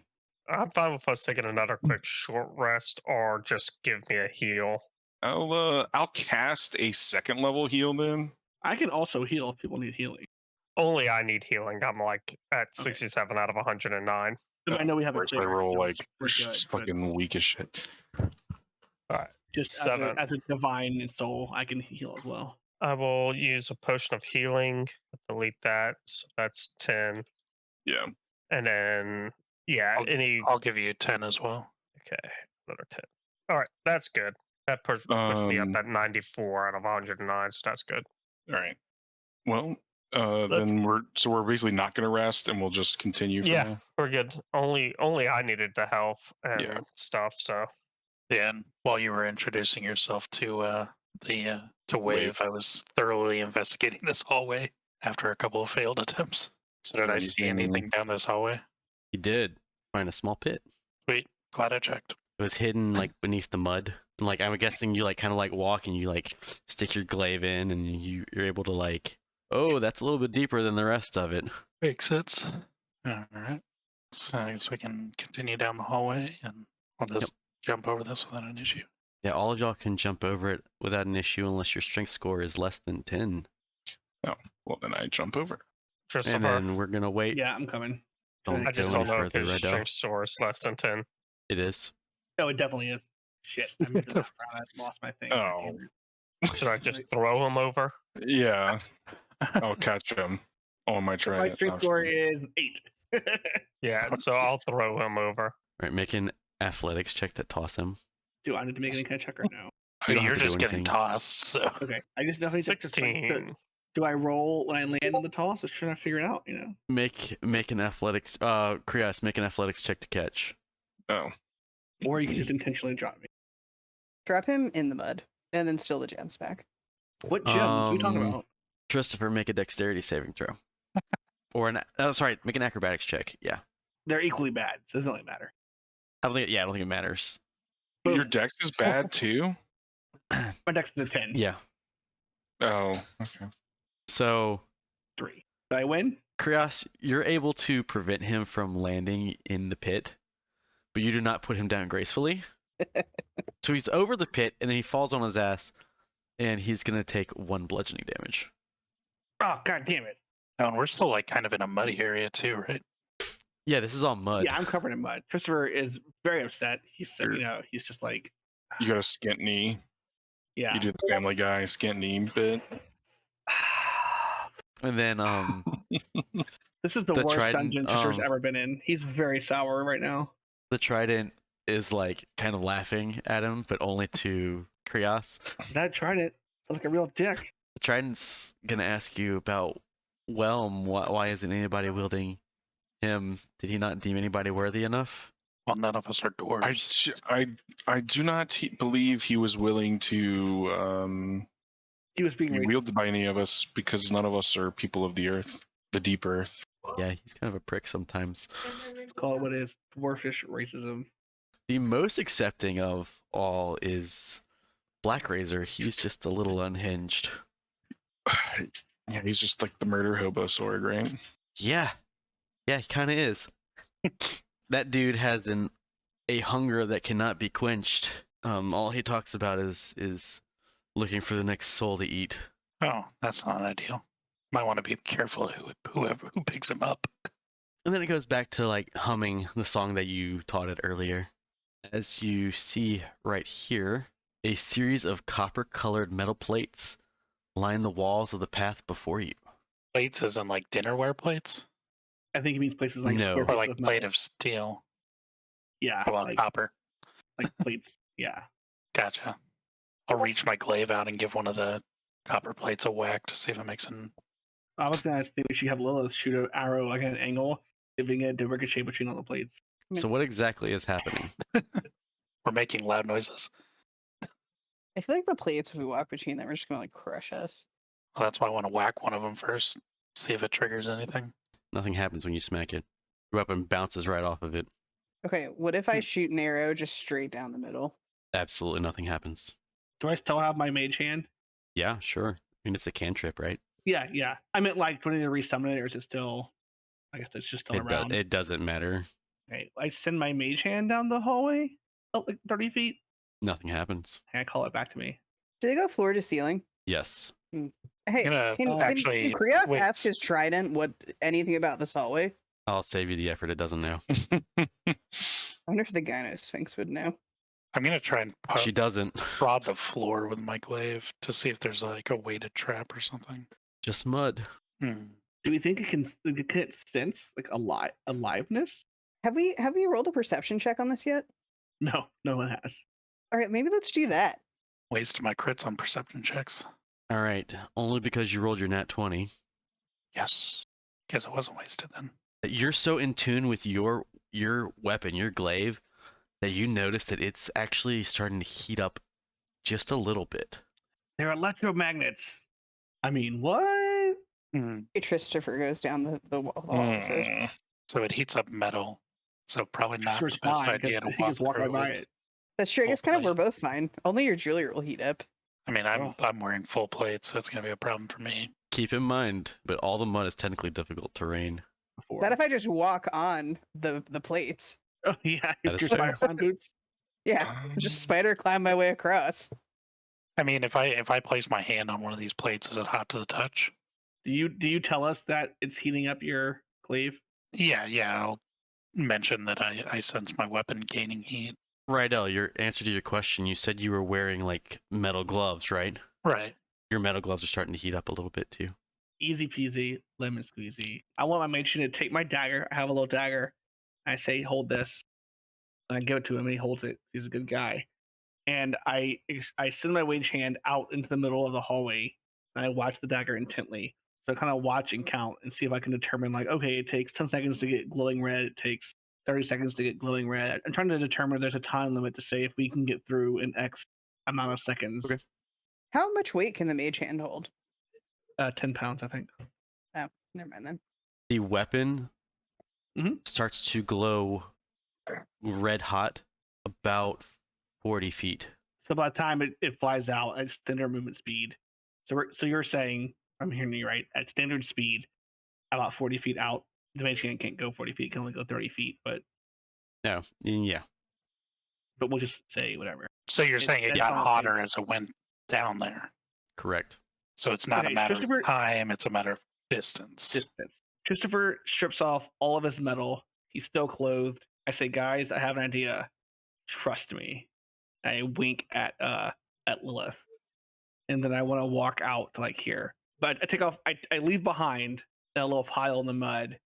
I'm fine with us taking another quick short rest, or just give me a heal. I'll cast a second level heal then. I can also heal if people need healing. Only I need healing. I'm like at Okay. 67 out of 109. I know we have a Of course, I clear. roll so like we're good, but fucking weak as shit. All right. just Seven. as a divine soul, I can heal as well. I will use a potion of healing. Delete that. So that's 10. Yeah. And then, yeah, I'll give you 10 as well. Okay, another 10. All right, that's good. That puts me up at 94 out of 109, so that's good. All right. Well, then we're basically not going to rest, and we'll just continue. Yeah, now? we're good. Only I needed the health and stuff. So Yeah, and while you were introducing yourself to Wave, I was thoroughly investigating this hallway after a couple of failed attempts. So did I see anything down this hallway? You did find a small pit. Sweet, glad I checked. It was hidden like beneath the mud. And like I'm guessing you like kind of like walk and you like stick your glaive in and you're able to like, oh, that's a little bit deeper than the rest of it. Makes sense. All right. So I guess we can continue down the hallway, and I'll just jump over this without an issue. Yeah, all of y'all can jump over it without an issue unless your strength score is less than 10. Oh, well then I jump over. Christopher, And then we're gonna wait. Yeah, I'm coming. Don't I just go don't any know if further, his Riddell. strength score is less than 10. It is. Oh, it definitely is. Shit, I moved it around. I lost my thing. Oh. Should I just throw him over? Yeah, I'll catch him. Oh, I might try My it. strength score is 8. Yeah, so I'll throw him over. All right, make an athletics check to toss him. Do I need to make any kind of check right now? You don't You're have to do just getting anything. tossed, so. Okay, I just definitely check the strength. 16. Do I roll when I land on the toss, or should I figure it out? You know. Make an athletics. Krios, make an athletics check to catch. Oh, Or you can just intentionally drop me. Drop him in the mud and then steal the gems back. What gems are we talking about? Christopher, make a dexterity saving throw. Or make an acrobatics check. Yeah. They're equally bad, so it doesn't really matter. I don't think it matters. your dex is bad too. My dex is a 10. Yeah. Oh, okay. So 3. Did I win? Krios, you're able to prevent him from landing in the pit, but you do not put him down gracefully. So he's over the pit, and then he falls on his ass, and he's going to take 1 bludgeoning damage. Oh, god damn it. Oh, and we're still like kind of in a muddy area too, right? Yeah, this is all mud. Yeah, I'm covered in mud. Christopher is very upset. He's, he's just like, You got a skint knee. yeah. You do the Family Guy skint knee bit. And then This is the The worst trident, dungeon Christopher's ever been in. He's very sour right now. the trident is like kind of laughing at him, but only to Krios. That trident sounds like a real dick. The trident's gonna ask you about Whelm. Why isn't anybody wielding him? Did he not deem anybody worthy enough? Well, none of us are dwarves. I do not believe he was willing to He was being be racist. wielded by any of us because none of us are people of the earth, the deep earth. Yeah, he's kind of a prick sometimes. Let's call it what it is. Dwarfish racism. The most accepting of all is Black Razor. He's just a little unhinged. Yeah, he's just like the murder hobo sword, right? Yeah, he kind of is. That dude has a hunger that cannot be quenched. All he talks about is looking for the next soul to eat. Oh, that's not ideal. Might want to be careful who picks him up. And then it goes back to like humming the song that you taught it earlier. As you see right here, a series of copper-colored metal plates line the walls of the path before you. Plates as in like dinnerware plates? I think he means places like No. square Or pieces like of plate metal. of steel? Yeah, Well, copper. like plates. Yeah. Gotcha. I'll reach my glaive out and give one of the copper plates a whack to see if it makes an... I was gonna think we should have Lilith shoot an arrow like at an angle, giving it to ricochet between all the plates. So what exactly is happening? We're making loud noises. I feel like the plates, if we walk between them, are just gonna like crush us. Well, that's why I want to whack one of them first. See if it triggers anything. Nothing happens when you smack it. Your weapon bounces right off of it. Okay, what if I shoot an arrow just straight down the middle? Absolutely nothing happens. Do I still have my mage hand? Yeah, sure. I mean, it's a cantrip, right? Yeah, yeah. I meant like, do I need to resummon it, or is it still? I guess it's just still around. It doesn't matter. Okay, I send my mage hand down the hallway, like 30 feet, Nothing happens. and I call it back to me. Do they go floor to ceiling? Yes. Hey, gonna can actually Krios wait. ask his trident what anything about this hallway? I'll save you the effort. It doesn't know. I wonder if the Gyno Sphinx would know. I'm going to try and She doesn't. prod the floor with my glaive to see if there's like a weighted trap or something. Just mud. Do we think it can sense like aliveness? Have we rolled a perception check on this yet? No, no one has. All right, maybe let's do that. Waste my crits on perception checks. All right. Only because you rolled your nat 20. Yes. Guess it wasn't wasted then. You're so in tune with your weapon, your glaive, that you notice that it's actually starting to heat up just a little bit. They're electromagnets. I mean, what? Christopher goes down the wall first. So it heats up metal. So probably not Christopher's the best fine, idea 'cause to he walk just walked through right by with. it. That's true. I guess kind of Full we're both fine. Only your Julia will heat up. I mean, I'm wearing full plate, so it's going to be a problem for me. Keep in mind, but all the mud is technically difficult terrain. Before. That if I just walk on the plates. Oh yeah, That is your fair. spider climb boots. Yeah, just spider climb my way across. I mean, if I place my hand on one of these plates, is it hot to the touch? Do you tell us that it's heating up your glaive? Yeah, I'll mention that I sense my weapon gaining heat. Right, El, your answer to your question, you said you were wearing like metal gloves, right? Right. Your metal gloves are starting to heat up a little bit too. Easy peasy, lemon squeezy. I want my mage to take my dagger. I have a little dagger. I say, hold this. And I give it to him, and he holds it. He's a good guy. And I send my mage hand out into the middle of the hallway, and I watch the dagger intently. So I kind of watch and count and see if I can determine, like, okay, it takes 10 seconds to get glowing red. It takes 30 seconds to get glowing red. I'm trying to determine if there's a time limit to say if we can get through in X amount of seconds. Okay. How much weight can the mage hand hold? 10 pounds, I think. Oh, never mind then. The weapon starts to glow red hot about 40 feet. So by the time it flies out at standard movement speed, so you're saying, I'm hearing you right, at standard speed, about 40 feet out, the mage hand can't go 40 feet, it can only go 30 feet, but Yeah. we'll just say whatever. So you're saying it it's got not hotter as it went down there. Correct. So it's not Okay, a matter Christopher- of time; it's a matter of distance. Distance. Christopher strips off all of his metal. He's still clothed. I say, guys, I have an idea. Trust me. I wink at Lilith, and then I want to walk out to like here. But I take off. I leave behind a little pile in the mud,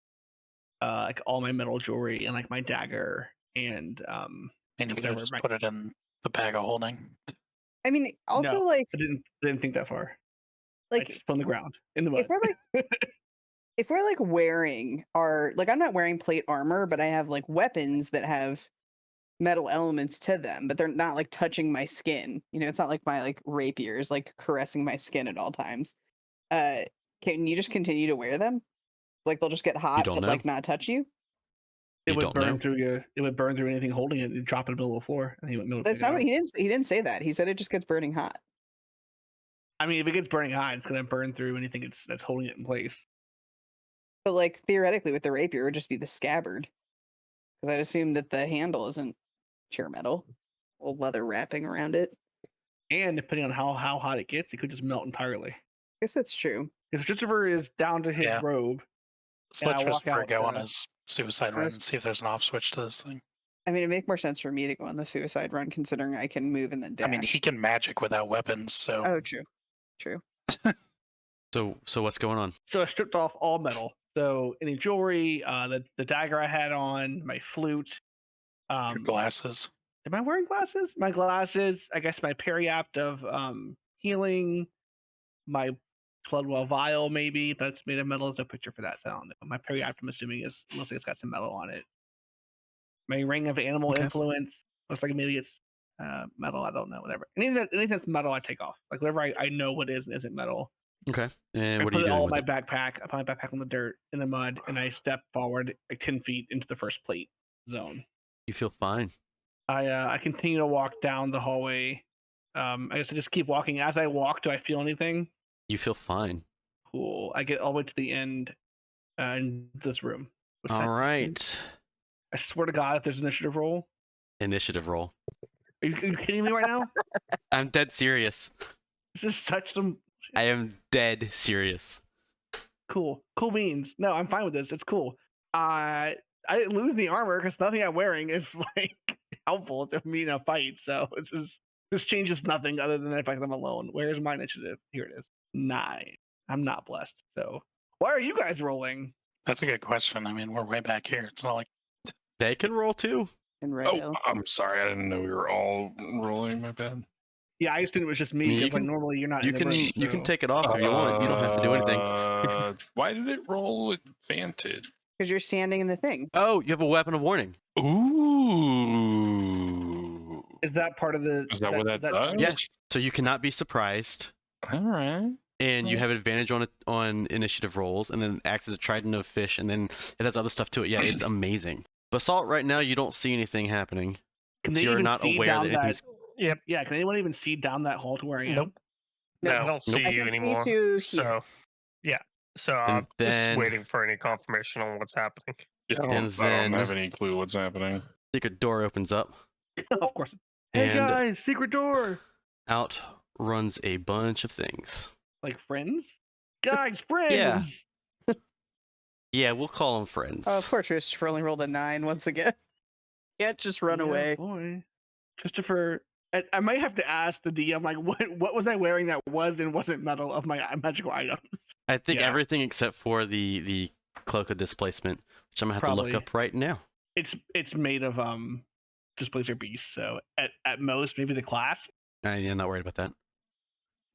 like all my metal jewelry and like my dagger and And you could whatever. have just put it in the bag of holding. I mean, also No. like I didn't think that far. like Just on the ground in the mud. if we're like wearing our like I'm not wearing plate armor, but I have like weapons that have metal elements to them, but they're not like touching my skin. You know, it's not like my like rapier is like caressing my skin at all times. Can you just continue to wear them? Like they'll just get hot don't but know. like not touch you? It You would don't burn know. through you. It would burn through anything holding it. You'd drop it in the middle of the floor, and he wouldn't be able to That's pick it not what up. he didn't say that. He said it just gets burning hot. I mean, if it gets burning hot, it's gonna burn through anything that's holding it in place. But like theoretically with the rapier it would just be the scabbard. Because I'd assume that the handle isn't pure metal. Old leather wrapping around it. And depending on how hot it gets, it could just melt entirely. I guess that's true. If Christopher is down to his Yeah. robe, So And let I walk Christopher out, go on his suicide run Honest- and see if there's an off switch to this thing. I mean, it'd make more sense for me to go on the suicide run, considering I can move and then dash. I mean, he can magic without weapons, so Oh, true. True. So what's going on? so I stripped off all metal. So any jewelry, the dagger I had on, my flute. your glasses. Am I wearing glasses? My glasses. I guess my periapt of healing. My Bloodwell vial, maybe if that's made of metal. There's no picture for that. So I don't know. My periapt, I'm assuming, looks like it's got some metal on it. My ring of animal Okay. influence looks like maybe it's metal. I don't know. Whatever. Anything that's metal, I take off. Like whatever I know what is and isn't metal. Okay. And I what are put you it all doing in with my it? backpack. I put my backpack on the dirt in the mud, and I step forward like 10 feet into the first plate zone. You feel fine. I continue to walk down the hallway. I guess I just keep walking. As I walk, do I feel anything? You feel fine. Cool. I get all the way to the end in this room. What's All that? right. I swear to God, if there's an initiative roll. Initiative roll. Are you kidding me right now? I'm dead serious. This is such some I am dead serious. cool beans. No, I'm fine with this. It's cool. I didn't lose the armor because nothing I'm wearing is like helpful to me in a fight. So this changes nothing other than the fact that I'm alone. Where's my initiative? Here it is. 9. I'm not blessed. So why are you guys rolling? That's a good question. I mean, we're way back here. It's not like They can roll too. And red Oh, I'm sorry. I didn't know we were all rolling. My bad. Yeah, I assumed it was just me I mean, you because like can- normally you're not. You in the can room, you can so- take it off if you want. You don't have to do anything. Why did it roll advantage? Because you're standing in the thing. Oh, you have a weapon of warning. Ooh. Is that part of the? Is that what that does? Yes. So you cannot be surprised, All right. and you Right. have advantage on initiative rolls, and then it acts as a trident of fish, and then it has other stuff to it. Yeah, it's amazing. Basalt, right now you don't see anything happening. Can So they you're even not see aware down that anything's. Yep. Yeah, can anyone even see down that hall to where I am? Nope. No. I don't see I you can see anymore. you here. So, yeah. So And I'm then- just waiting for any confirmation on what's happening. Yeah, I And don't then- have any clue what's happening. Secret door opens up, Of course. Hey and guys, secret door. out runs a bunch of things. Like friends? Guys, friends. Yeah, we'll call them friends. Oh, poor Christopher only rolled a 9 once again. Can't just run Yeah, away. Boy. Christopher, I might have to ask the DM, like, what was I wearing that was and wasn't metal of my magical items? I think yeah. everything except for the cloak of displacement, which I'm gonna have to look Probably. up right now. It's made of Displacer Beast, so at most maybe the clasp. I'm not worried about that.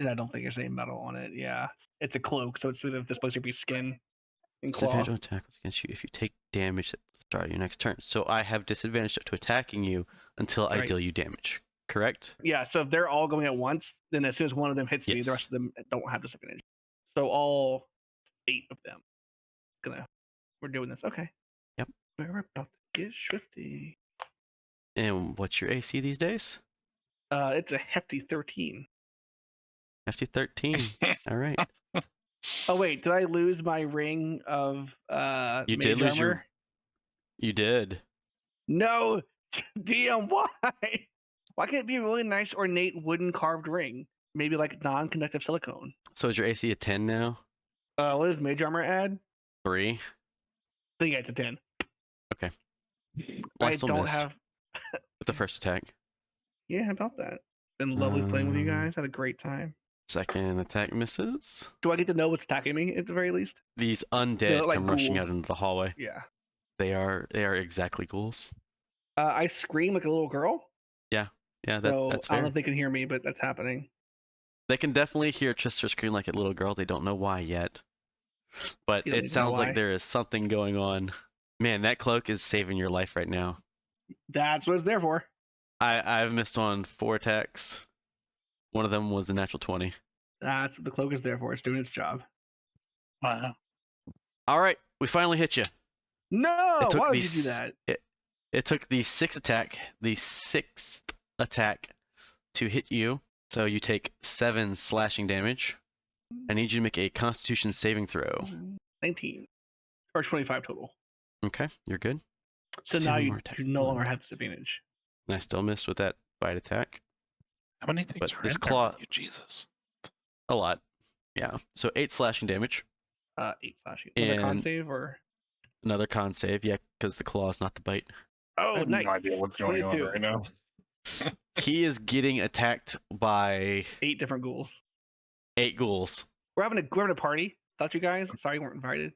And I don't think there's any metal on it. Yeah, it's a cloak, so it's made of Displacer Beast skin and cloth. Disadvantage on attack against you if you take damage at the start of your next turn. So I have disadvantage to attacking you until I Right. deal you damage. Correct? Yeah, so if they're all going at once, then as soon as one of them hits me, the Yes. rest of them don't have disadvantage. So all 8 of them. We're doing this. Okay. Yep. We're about to get swifty. And what's your AC these days? It's a hefty 13. Hefty 13. All right. Oh wait, did I lose my ring of You mage did lose your- armor? You did. No, DM, why? Why can't it be a really nice ornate wooden carved ring? maybe like non-conductive silicone. So is your AC a 10 now? What does mage armor add? 3. I think it's a 10. Okay. Well, I still don't missed have. with the first attack. Yeah, how about that? Been lovely playing with you guys. Had a great time. Second attack misses. Do I get to know what's attacking me at the very least? These undead look like come rushing out ghouls. into the hallway. Yeah. They are exactly ghouls. I scream like a little girl. Yeah, So that's I don't know fair. if they can hear me, but that's happening. They can definitely hear Chester scream like a little girl. They don't know why yet. But You don't need it to know sounds like why. there is something going on. Man, that cloak is saving your life right now. That's what it's there for. I've missed on 4 attacks. One of them was a natural 20. That's what the cloak is there for. It's doing its job. Wow. All right, we finally hit you. No! It took Why would the you do that? It took the 6th attack to hit you. So you take 7 slashing damage. I need you to make a Constitution saving throw. 19. Or 25 total. Okay, you're good. So See now how many you more attacks no you want. longer have disadvantage. And I still missed with that bite attack. How many things But are this in claw- there with you, Jesus? A lot. Yeah. So 8 slashing damage. 8 slashing. Another con And- save or? Another con save, yeah, because the claw is not the bite. I Oh, have nice. no idea what's going on 22. right now. He is getting attacked by 8 different ghouls. 8 ghouls. We're having a party. Thought you guys. Sorry you weren't invited.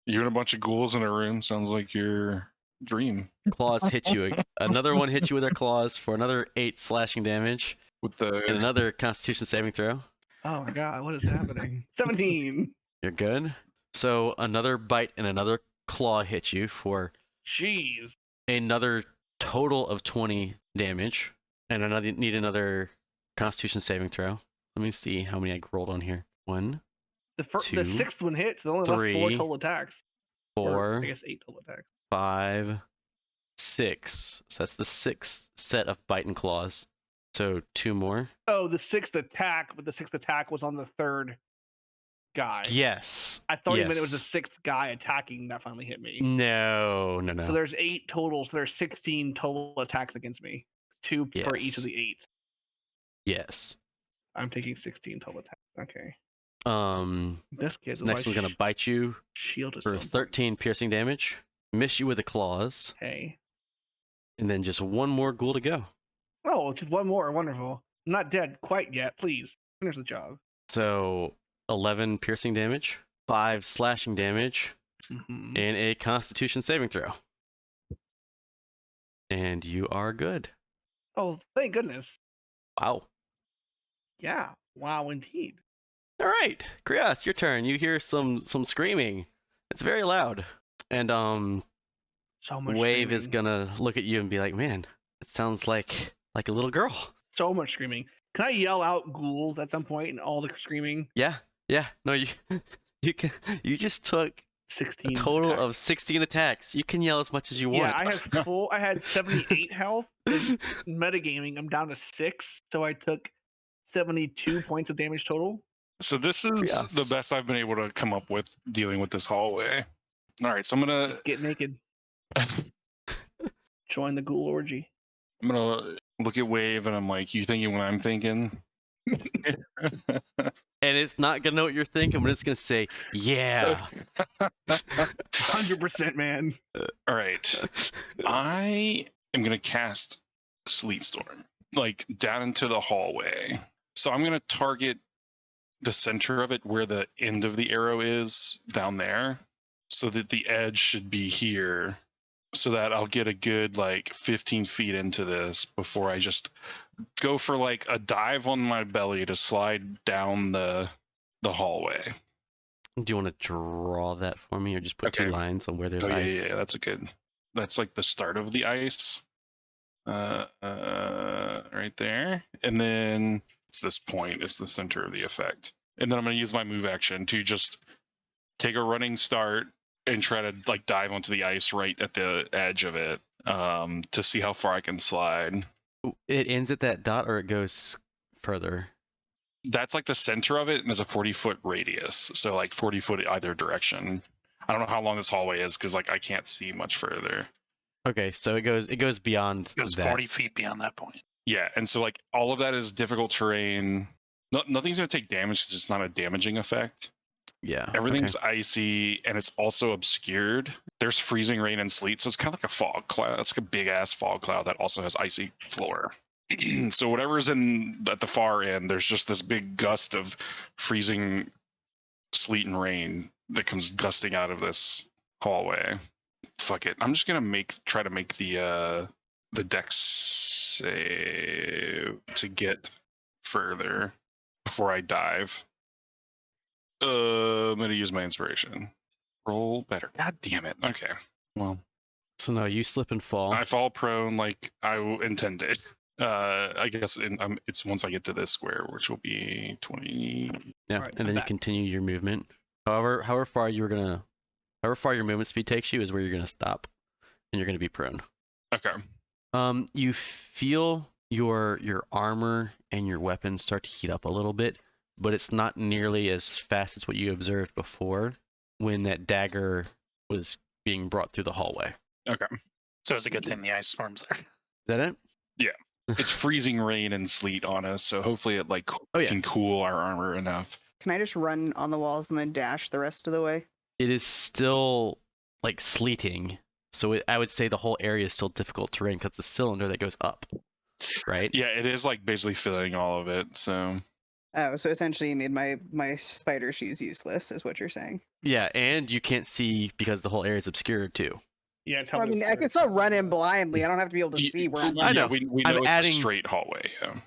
You and a bunch of ghouls in a room sounds like your dream. Claws hit you. Another one hits you with their claws for another 8 slashing damage. With And the another Constitution saving throw. Oh my god, what is happening? 17. You're good. So another bite and another claw hit you for Jeez. another total of 20 damage. And I need another Constitution saving throw. Let me see how many I rolled on here. 1, The 2, 6th one hits. They only left 4 3, total attacks. Or, 4, I guess 8 total attacks. 5, 6. So that's the 6th set of bite and claws. So 2 more. Oh, the 6th attack, but the 6th attack was on the 3rd guy. Yes. I thought you meant it was the yes. 6th guy attacking that finally hit me. No. So there's 8 total. So there's 16 total attacks against me. 2 for each of Yes. the 8. Yes. I'm taking 16 total attacks. Okay. This kid. This next one's gonna bite you shield is for so 13 piercing damage. Miss you with the claws. Okay. And then just one more ghoul to go. Oh, just one more. Wonderful. I'm not dead quite yet. Please finish the job. So 11 piercing damage, 5 slashing damage, Mhm. and a Constitution saving throw. And you are good. Oh, thank goodness. Wow. Yeah. Wow, indeed. All right, Krios, your turn. You hear some screaming. It's very loud. And So much Wave is screaming. gonna look at you and be like, "Man, it sounds like a little girl." So much screaming. Can I yell out ghouls at some point and all the screaming? Yeah. No, you you just took a 16. total attacks. of 16 attacks. You can yell as much as you want. Yeah, I had 78 health. Metagaming, I'm down to 6, so I took 72 points of damage total. So this is Yes. the best I've been able to come up with dealing with this hallway. All right, so I'm gonna Get naked. Join the ghoul orgy. I'm gonna look at Wave and I'm like, you thinking what I'm thinking? And it's not gonna know what you're thinking, but it's gonna say, "Yeah." 100%, man. All right. I am gonna cast Sleet Storm, like down into the hallway. So I'm gonna target the center of it where the end of the arrow is down there, so that the edge should be here, so that I'll get a good like 15 feet into this before I just go for like a dive on my belly to slide down the hallway. Do you want to draw that for me, or just put 2 Okay. lines on where there's Oh, ice? yeah, that's a good. That's like the start of the ice. Right there. And then it's this point is the center of the effect. And then I'm going to use my move action to just take a running start and try to like dive onto the ice right at the edge of it to see how far I can slide. It ends at that dot, or it goes further. That's like the center of it, and there's a 40-foot radius. So like 40 foot either direction. I don't know how long this hallway is because like I can't see much further. Okay, so it goes beyond It goes that. 40 feet beyond that point. Yeah, and so like all of that is difficult terrain. Nothing's gonna take damage because it's not a damaging effect. Yeah. Everything's icy and it's also obscured. There's freezing rain and sleet, so it's kind of like a fog cloud. It's like a big ass fog cloud that also has icy floor. So whatever's at the far end, there's just this big gust of freezing sleet and rain that comes gusting out of this hallway. Fuck it. I'm just gonna try to make the dex save to get further before I dive. I'm gonna use my inspiration. Roll better. God damn it. Okay. Well, So no, you slip and fall. I fall prone like I intended. I guess it's once I get to this square, which will be 20. Yeah, Alright, and I'm then you back. continue your movement. However far your movement speed takes you is where you're gonna stop, and you're gonna be prone. Okay. You feel your armor and your weapons start to heat up a little bit, but it's not nearly as fast as what you observed before when that dagger was being brought through the hallway. Okay. So it's a good thing the ice storm's there. Is that it? It's freezing rain and sleet on us, so hopefully it Oh, yeah. can cool our armor enough. Can I just run on the walls and then dash the rest of the way? It is still like sleeting, so I would say the whole area is still difficult terrain because it's a cylinder that goes up, right? Yeah, it is like basically filling all of it. So Oh, so essentially you made my spider shoes useless, is what you're saying. Yeah, and you can't see because the whole area is obscured too. Yeah, it's Well, I mean, I can still run in blindly. I don't have to be able to see where I'm I running. know. we I'm know it's adding- a straight hallway. Yeah.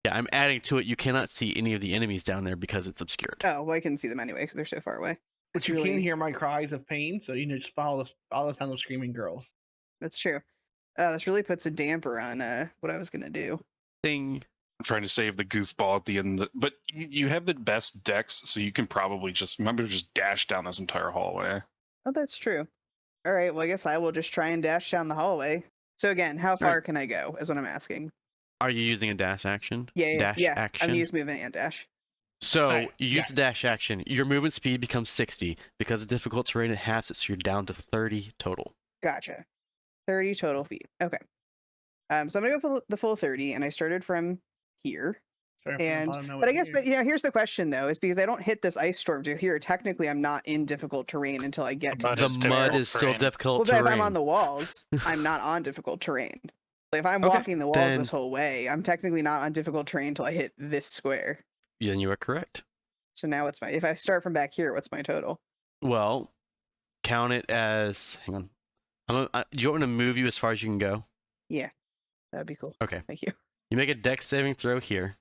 Yeah, I'm adding to it. You cannot see any of the enemies down there because it's obscured. Oh, well, I can see them anyway because they're so far away. But It's you really can hear my cries of pain, so just follow the sound of screaming girls. That's true. This really puts a damper on what I was gonna do. Thing. I'm trying to save the goofball at the end, but you have the best dex, so you can probably just dash down this entire hallway. Oh, that's true. All right, well, I guess I will just try and dash down the hallway. So again, how far can I go? Is what I'm asking. Are you using a dash action? Yeah, Dash yeah. action. I'm used movement and dash. So Right, you use the dash action. Your movement speed becomes 60 because of difficult terrain. It halves it, so you're down to 30 total. Gotcha. 30 total feet. Okay. So I'm gonna go for the full 30, and I started from here. Sorry, And but I guess, but here's the question though, is because I don't hit this ice storm to here. Technically, I'm not in difficult terrain until I get to Mud The is mud difficult is still terrain. difficult Well, but terrain. if I'm on the walls, I'm not on difficult terrain. Like, if I'm Okay, walking the walls then- this whole way, I'm technically not on difficult terrain until I hit this square. Then you are correct. So now what's if I start from back here, what's my total? Well, count it as. Hang on. Do you want me to move you as far as you can go? Yeah, that'd be cool. Okay. Thank you. You make a dex saving throw here.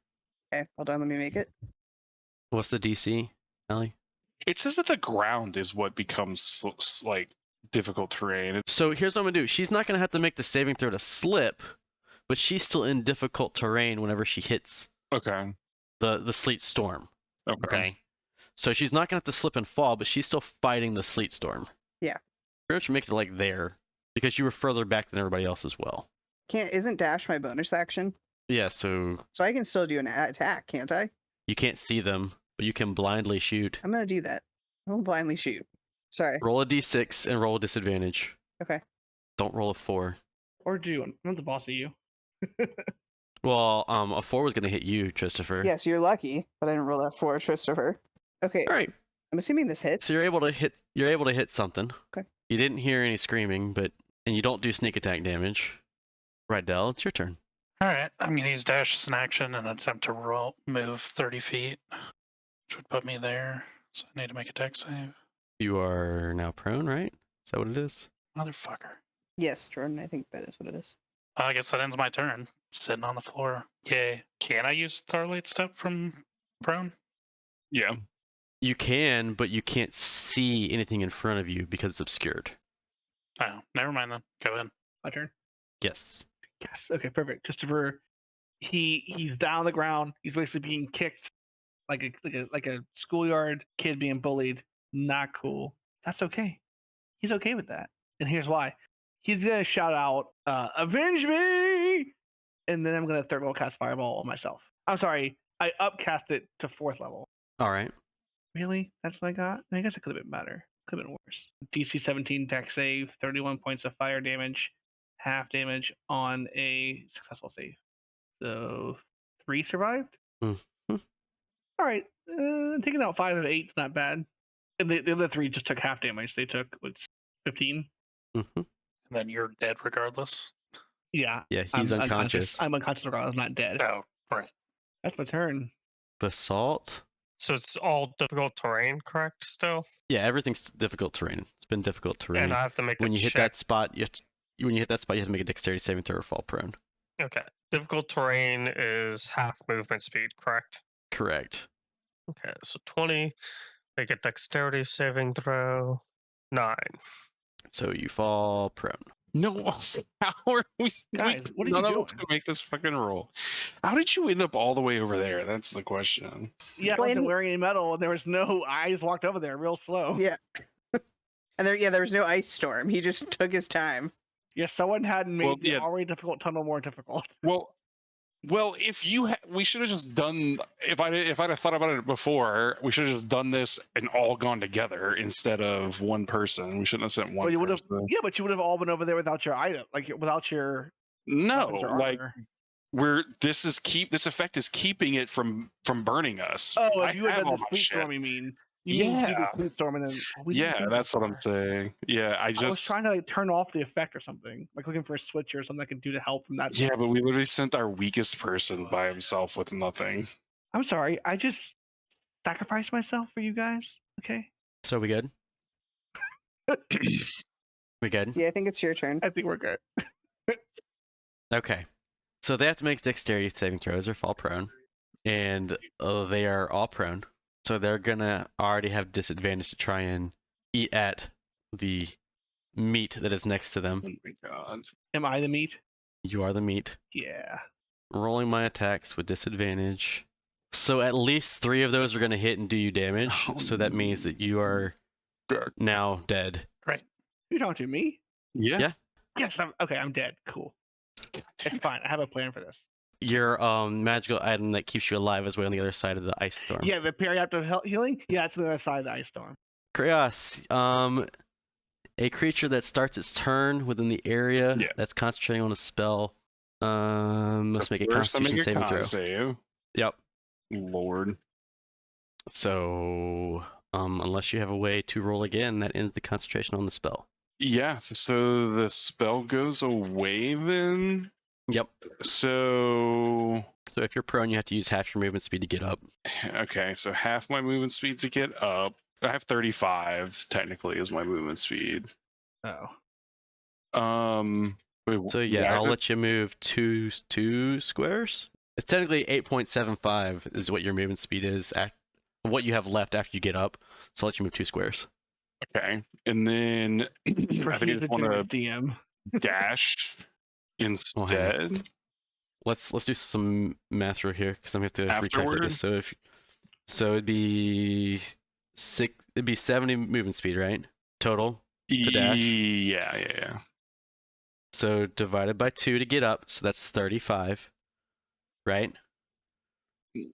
Okay, hold on, let me make it. What's the DC, Allie? It says that the ground is what becomes like difficult terrain. So here's what I'm gonna do. She's not gonna have to make the saving throw to slip, but she's still in difficult terrain whenever she hits Okay. the sleet storm. Okay. Okay. So she's not gonna have to slip and fall, but she's still fighting the sleet storm. Yeah. Pretty much make it like there, because you were further back than everybody else as well. Isn't dash my bonus action? Yeah, so So I can still do an attack, can't I? you can't see them, but you can blindly shoot. I'm gonna do that. I'll blindly shoot. Sorry. Roll a d6 and roll a disadvantage. Okay. Don't roll a 4. Or do I'm not the boss of you. Well, a 4 was gonna hit you, Christopher. Yes, you're lucky, but I didn't roll that for Christopher. Okay, All right. I'm assuming this hits. So you're able to hit. You're able to hit something. Okay. You didn't hear any screaming, and you don't do sneak attack damage. Right, Del, it's your turn. All right, I'm gonna use dash as an action and attempt to move 30 feet, which would put me there. So I need to make a dex save. You are now prone, right? Is that what it is? Motherfucker. Yes, Jordan, I think that is what it is. I guess that ends my turn. Sitting on the floor. Yay. Can I use Starlight Step from prone? Yeah. You can, but you can't see anything in front of you because it's obscured. Oh, never mind then. Go in. My turn. Yes. Yes. Okay, perfect. Christopher, he's down on the ground. He's basically being kicked like a schoolyard kid being bullied. Not cool. That's okay. He's okay with that. And here's why. He's gonna shout out, "Avenge me!" And then I'm gonna third level cast Fireball on myself. I'm sorry, I upcast it to 4th level. All right. Really? That's what I got? I guess it could have been better. Could have been worse. DC 17 dex save, 31 points of fire damage, half damage on a successful save. So 3 survived. Mhm. All right, taking out 5 of 8 is not bad. And the other 3 just took half damage. They took what's 15. Mhm. And then you're dead regardless. Yeah. Yeah, he's I'm unconscious. I'm unconscious regardless. I'm not dead. Oh, right. That's my turn. Basalt. So it's all difficult terrain, correct? Still, Yeah, everything's difficult terrain. It's been difficult terrain. and I have to make When a you hit check. that spot, you have to make a dexterity saving throw or fall prone. Okay, difficult terrain is half movement speed, correct? Correct. Okay, so 20. Make a dexterity saving throw. 9. So you fall prone. No, how are we? Guys, what are none you of us doing? can make this fucking roll. How did you end up all the way over there? That's the question. Yeah, I Well, wasn't and- wearing any metal, and there was no. I just walked over there real slow. Yeah. And there was no ice storm. He just took his time. Yeah, someone had made Well, the yeah. already difficult tunnel more difficult. Well, if you we should have just done. If I'd have thought about it before, we should have just done this and all gone together instead of one person. We shouldn't have sent one Well, you would have. person. Yeah, but you would have all been over there without your item, like without your. No, weapons or like armor. this effect is keeping it from burning us. Oh, I if you had have done all the my sleep shit. storm, you mean? You mean do the sleep storm and then? Oh, we didn't Yeah, do that's that what I'm far. saying. Yeah, I was trying to like, turn off the effect or something, like looking for a switch or something I could do to help from that. Yeah, but we literally sent our weakest person by himself with nothing. I'm sorry, I just sacrificed myself for you guys. Okay, So we good? We good? Yeah, I think it's your turn. I think we're good. Okay. So they have to make dexterity saving throws or fall prone, and they are all prone. So they're gonna already have disadvantage to try and eat at the meat that is next to them. Oh my god. Am I the meat? You are the meat. Yeah. Rolling my attacks with disadvantage. So at least 3 of those are gonna hit and do you damage. Oh, So that means that you are Dead. now dead. You're talking to me? Yeah. Yeah. Yes. I'm dead. Cool. God It's damn it. fine. I have a plan for this. Your magical item that keeps you alive is way on the other side of the ice storm. Yeah, the periaptive healing. Yeah, it's on the other side of the ice storm. Chaos. A creature that starts its turn within the area Yeah. that's concentrating on a spell must So make a first I Constitution make a saving con throw. save. Yep. Lord. So unless you have a way to roll again, that ends the concentration on the spell. Yeah, so the spell goes away then. Yep. So So if you're prone, you have to use half your movement speed to get up. okay, so half my movement speed to get up. I have 35 technically is my movement speed. Oh. Wait, So yeah, why I'll is it- let you move two squares. It's technically 8.75 is what your movement speed is at what you have left after you get up. So I'll let you move 2 squares. Okay, and then I think I Proceed just to want to DM. dash hang on. instead. Let's do some math real here because I'm gonna have to recalculate Afterward? this. So it'd be 70 movement speed, right? Total. To dash? Yeah. So divided by 2 to get up, so that's 35, right?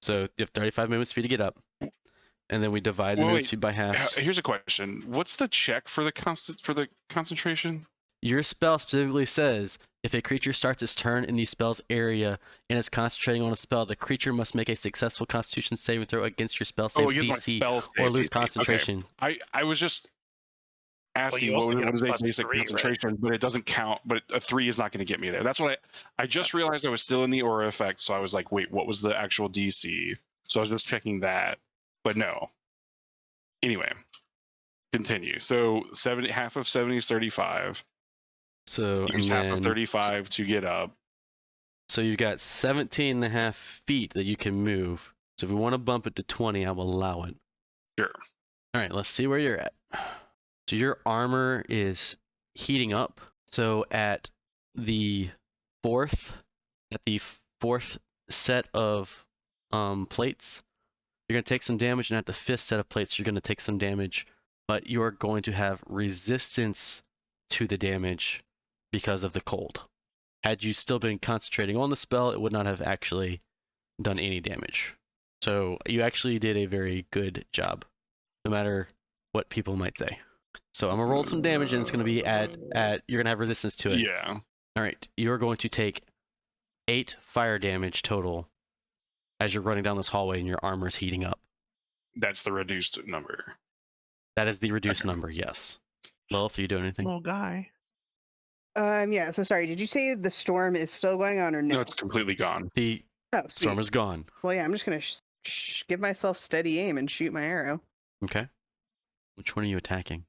So you have 35 movement speed to get up, and then we divide the Well, movement wait, speed by half. Here's a question: what's the check for the concentration? Your spell specifically says if a creature starts its turn in the spell's area and is concentrating on a spell, the creature must make a successful Constitution saving throw against your spell save Against my DC spell or save lose DC. Okay. concentration. I was just asking you also what get a is a plus basic 3, right? concentration, but it doesn't count. But a 3 is not going to get me there. That's what I just realized I was still in the aura effect, so I was like, wait, what was the actual DC? So I was just checking that, but no. Anyway, continue. So half of 70 is 35. So Use and half then, of 35 to get up. So you've got 17 and a half feet that you can move. So if we want to bump it to 20, I will allow it. Sure. All right, let's see where you're at. So your armor is heating up. So at the fourth set of plates, you're going to take some damage, and at the 5th set of plates, you're going to take some damage, but you are going to have resistance to the damage because of the cold. Had you still been concentrating on the spell, it would not have actually done any damage. So you actually did a very good job, no matter what people might say. So I'm gonna roll some damage, and it's gonna be at you're gonna have resistance to it. Yeah. All right, you're going to take 8 fire damage total as you're running down this hallway and your armor is heating up. That's the reduced number. That is the reduced Okay. number, yes. Lilith, are you doing anything? Little guy. Yeah. So sorry. Did you say the storm is still going on or no? No, it's completely gone. The Oh, sweet. storm is gone. Well, yeah. I'm just gonna give myself steady aim and shoot my arrow. Okay. Which one are you attacking?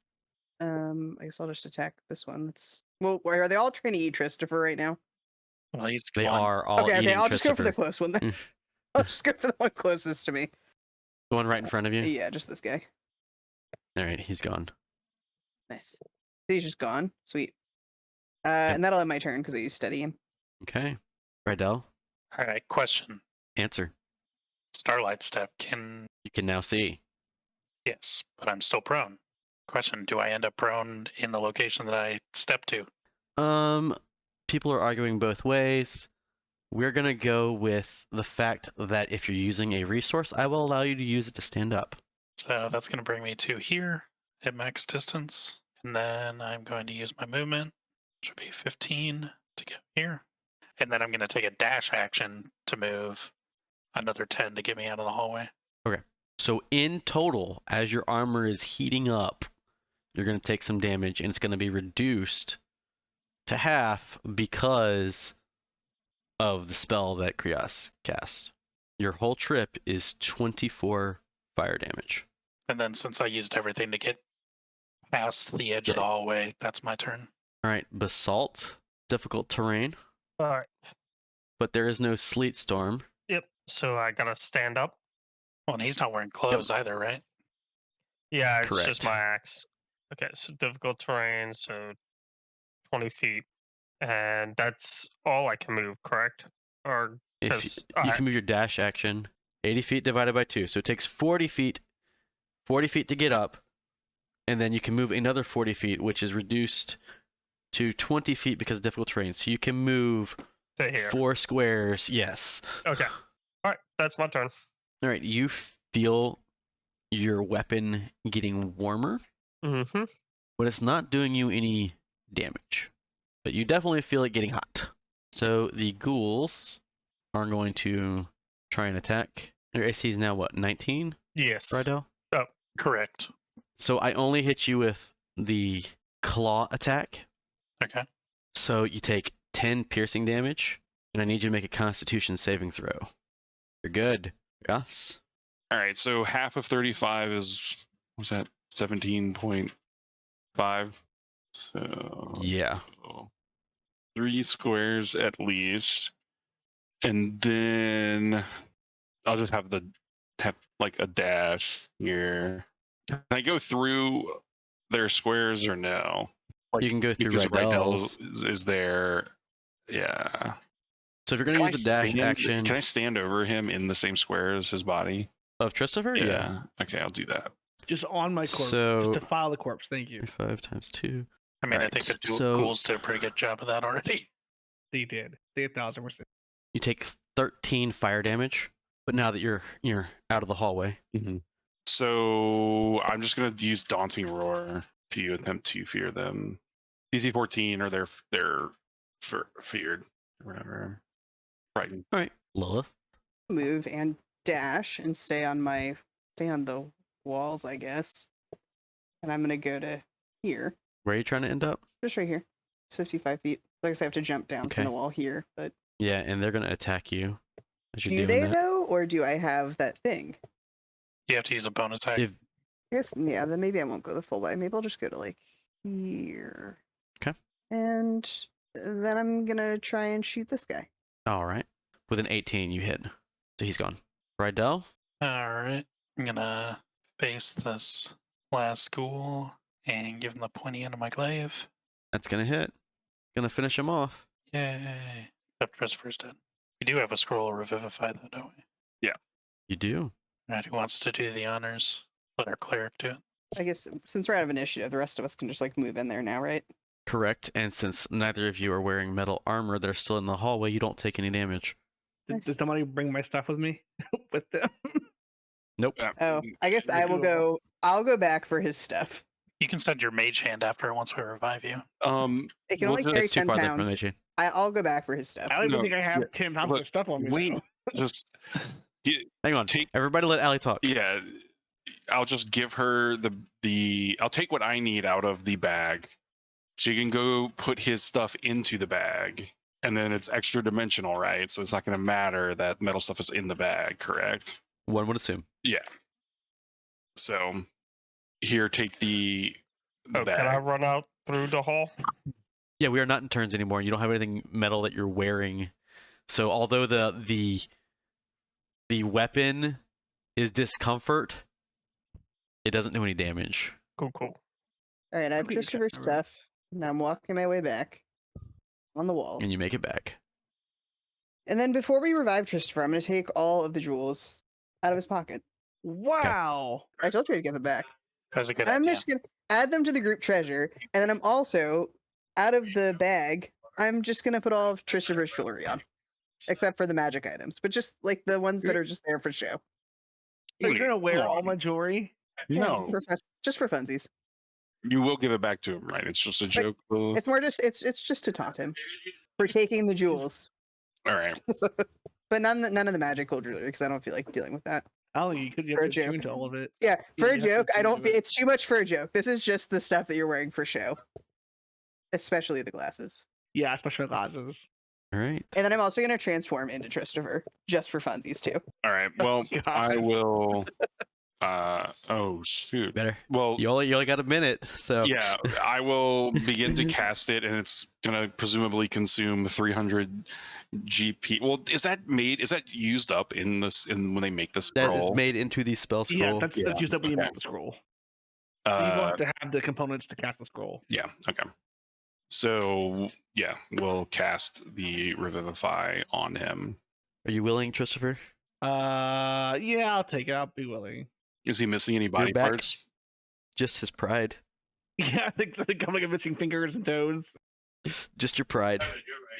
I guess I'll just attack this one. That's well. Are they all trying to eat Christopher right now? Well, he's They gone. are all Okay. eating I'll just go for the Christopher. close one then. I'll just go for the one closest to me. The one right in front of you? Yeah, just this guy. All right, he's gone. Nice. He's just gone. Sweet. And that'll end my turn because I used steady aim. Okay. Rydell, All right, question. answer. Starlight Step can... You can now see. Yes, but I'm still prone. Question, do I end up prone in the location that I step to? People are arguing both ways. We're going to go with the fact that if you're using a resource, I will allow you to use it to stand up. So that's going to bring me to here at max distance. And then I'm going to use my movement, which would be 15 to get here. And then I'm going to take a dash action to move another 10 to get me out of the hallway. So in total, as your armor is heating up, you're going to take some damage, and it's going to be reduced to half because of the spell that Krios cast. Your whole trip is 24 fire damage. And then since I used everything to get past the edge of the hallway, that's my turn. All right, Basalt, difficult terrain, All right. but there is no sleet storm. Yep. So I gotta stand up. Well, and he's not wearing clothes either, right? Yeah, it's just Correct. my axe. Okay, so difficult terrain, so 20 feet. And that's all I can move, correct? Or If Yes, you alright. can move your dash action 80 feet divided by 2, so it takes 40 feet to get up, and then you can move another 40 feet, which is reduced to 20 feet because of difficult terrain. So you can move to here. 4 squares. Yes. Okay. All right, that's my turn. All right, you feel your weapon getting warmer, Mm-hmm. but it's not doing you any damage. But you definitely feel it getting hot. So the ghouls are going to try and attack. Their AC is now what, 19, Yes. Rydell? Correct. So I only hit you with the claw attack. Okay. So you take 10 piercing damage, and I need you to make a Constitution saving throw. You're good. Yes. All right, so half of 35 is, what's that, 17.5? So Yeah. 3 squares at least. And then I'll just have like a dash here. Can I go through their squares or no? You can go through Because Rydell's. Rydell is there. Yeah. So if you're going to use the dash action Can I stand over him in the same square as his body? of Christopher? Yeah. Okay, I'll do that. Just on my corpse. So- Just to file the corpse. Thank you. 5 times 2. I mean, I Right, think the so- ghouls did a pretty good job of that already. They did. They 1,000%. You take 13 fire damage, but now that you're out of the hallway. So I'm just gonna use Daunting Roar if you attempt to fear them. DC 14 or they're feared or whatever. Frightened. All right, Lilith. Move and dash and stay on the walls, I guess. And I'm gonna go to here, Where are you trying to end up? just right here. It's 55 feet. I guess I have to jump down Okay. from the wall here. But Yeah, and they're going to attack you as you're do doing they that. though, or do I have that thing? You have to use a bonus attack. If- I guess yeah. Then maybe I won't go the full way. Maybe I'll just go to like here. Okay. And then I'm gonna try and shoot this guy. All right. With an 18, you hit. So he's gone. Rydell? All right. I'm going to face this last ghoul and give him the pointy end of my glaive. That's going to hit. Going to finish him off. Yay. Except Christopher's dead. We do have a scroll of Revivify, though, don't we? You do. All right, who wants to do the honors? Let our cleric do it. I guess since we're out of initiative, the rest of us can just like move in there now, right? Correct. And since neither of you are wearing metal armor, they're still in the hallway, you don't take any damage. Nice. Did somebody bring my stuff with me? with them? Nope. Oh, I guess I will go. I'll go back for his stuff. You can send your mage hand after once we revive you. It can We'll only just- carry It's too 10 far there from pounds. the chain. I'll go back for his stuff. I don't even No, think I have yeah, 10 pounds but of stuff on me. wait, though. just Hang on. take. Everybody let Allie talk. Yeah, I'll just give her the. I'll take what I need out of the bag. She can go put his stuff into the bag, and then it's extra dimensional, right? So it's not going to matter that metal stuff is in the bag, correct? One would assume. Yeah. So here, take the Oh, bag. can I run out through the hall? Yeah, we are not in turns anymore. You don't have anything metal that you're wearing. So although the weapon is discomfort, it doesn't do any damage. Cool, cool. All right, I have Pretty good Christopher's check, remember. stuff. Now I'm walking my way back on the walls. And you make it back. And then before we revive Christopher, I'm going to take all of the jewels out of his pocket. Wow. I told you to give it back. That was a good I'm idea. just going to add them to the group treasure, and then I'm also, out of the bag, I'm just going to put all of Christopher's jewelry on. Except for the magic items, but just like the ones that are just there for show. So you're gonna wear Come all on. my jewelry? No, Just for funsies. you will give it back to him, right? It's just a joke. All It's more just it's just to taunt him for taking the jewels, right. but none of the magical jewelry because I don't feel like dealing with that. Oh, you could For a get joke. attuned to all of it. Yeah, for a you have to joke, I choose don't. of it. It's too much for a joke. This is just the stuff that you're wearing for show, especially the glasses. Yeah, especially glasses. All right. And then I'm also gonna transform into Christopher just for funsies too. All right. Well, God. I will. Oh shoot. Better. Well, You only got a minute, so yeah, I will begin to cast it, and it's gonna presumably consume 300 GP. Well, is that used up in this when they make the that scroll? is made into the spell Yeah, scroll. that's Yeah, used up when you okay. make the scroll. So you Uh, want to have the components to cast the scroll. yeah. Okay. So yeah, we'll cast the Revivify on him. Are you willing, Christopher? Yeah, I'll take it. I'll be willing. Is he missing any body back. parts? Just his pride. Yeah, I think I'm like missing fingers and toes. Just your pride.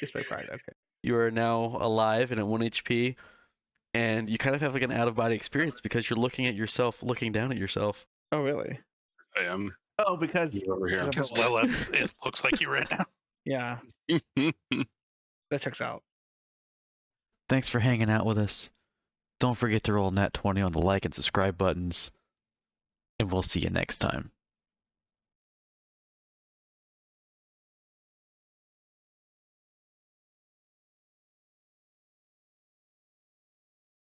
Just my pride. Okay. You are now alive and at 1 HP, and you kind of have like an out-of-body experience because you're looking at yourself, looking down at yourself. Oh, really? I am Oh, because over here. Because Lilith looks like you right now. yeah, that checks out. Thanks for hanging out with us. Don't forget to roll nat 20 on the like and subscribe buttons, and we'll see you next time.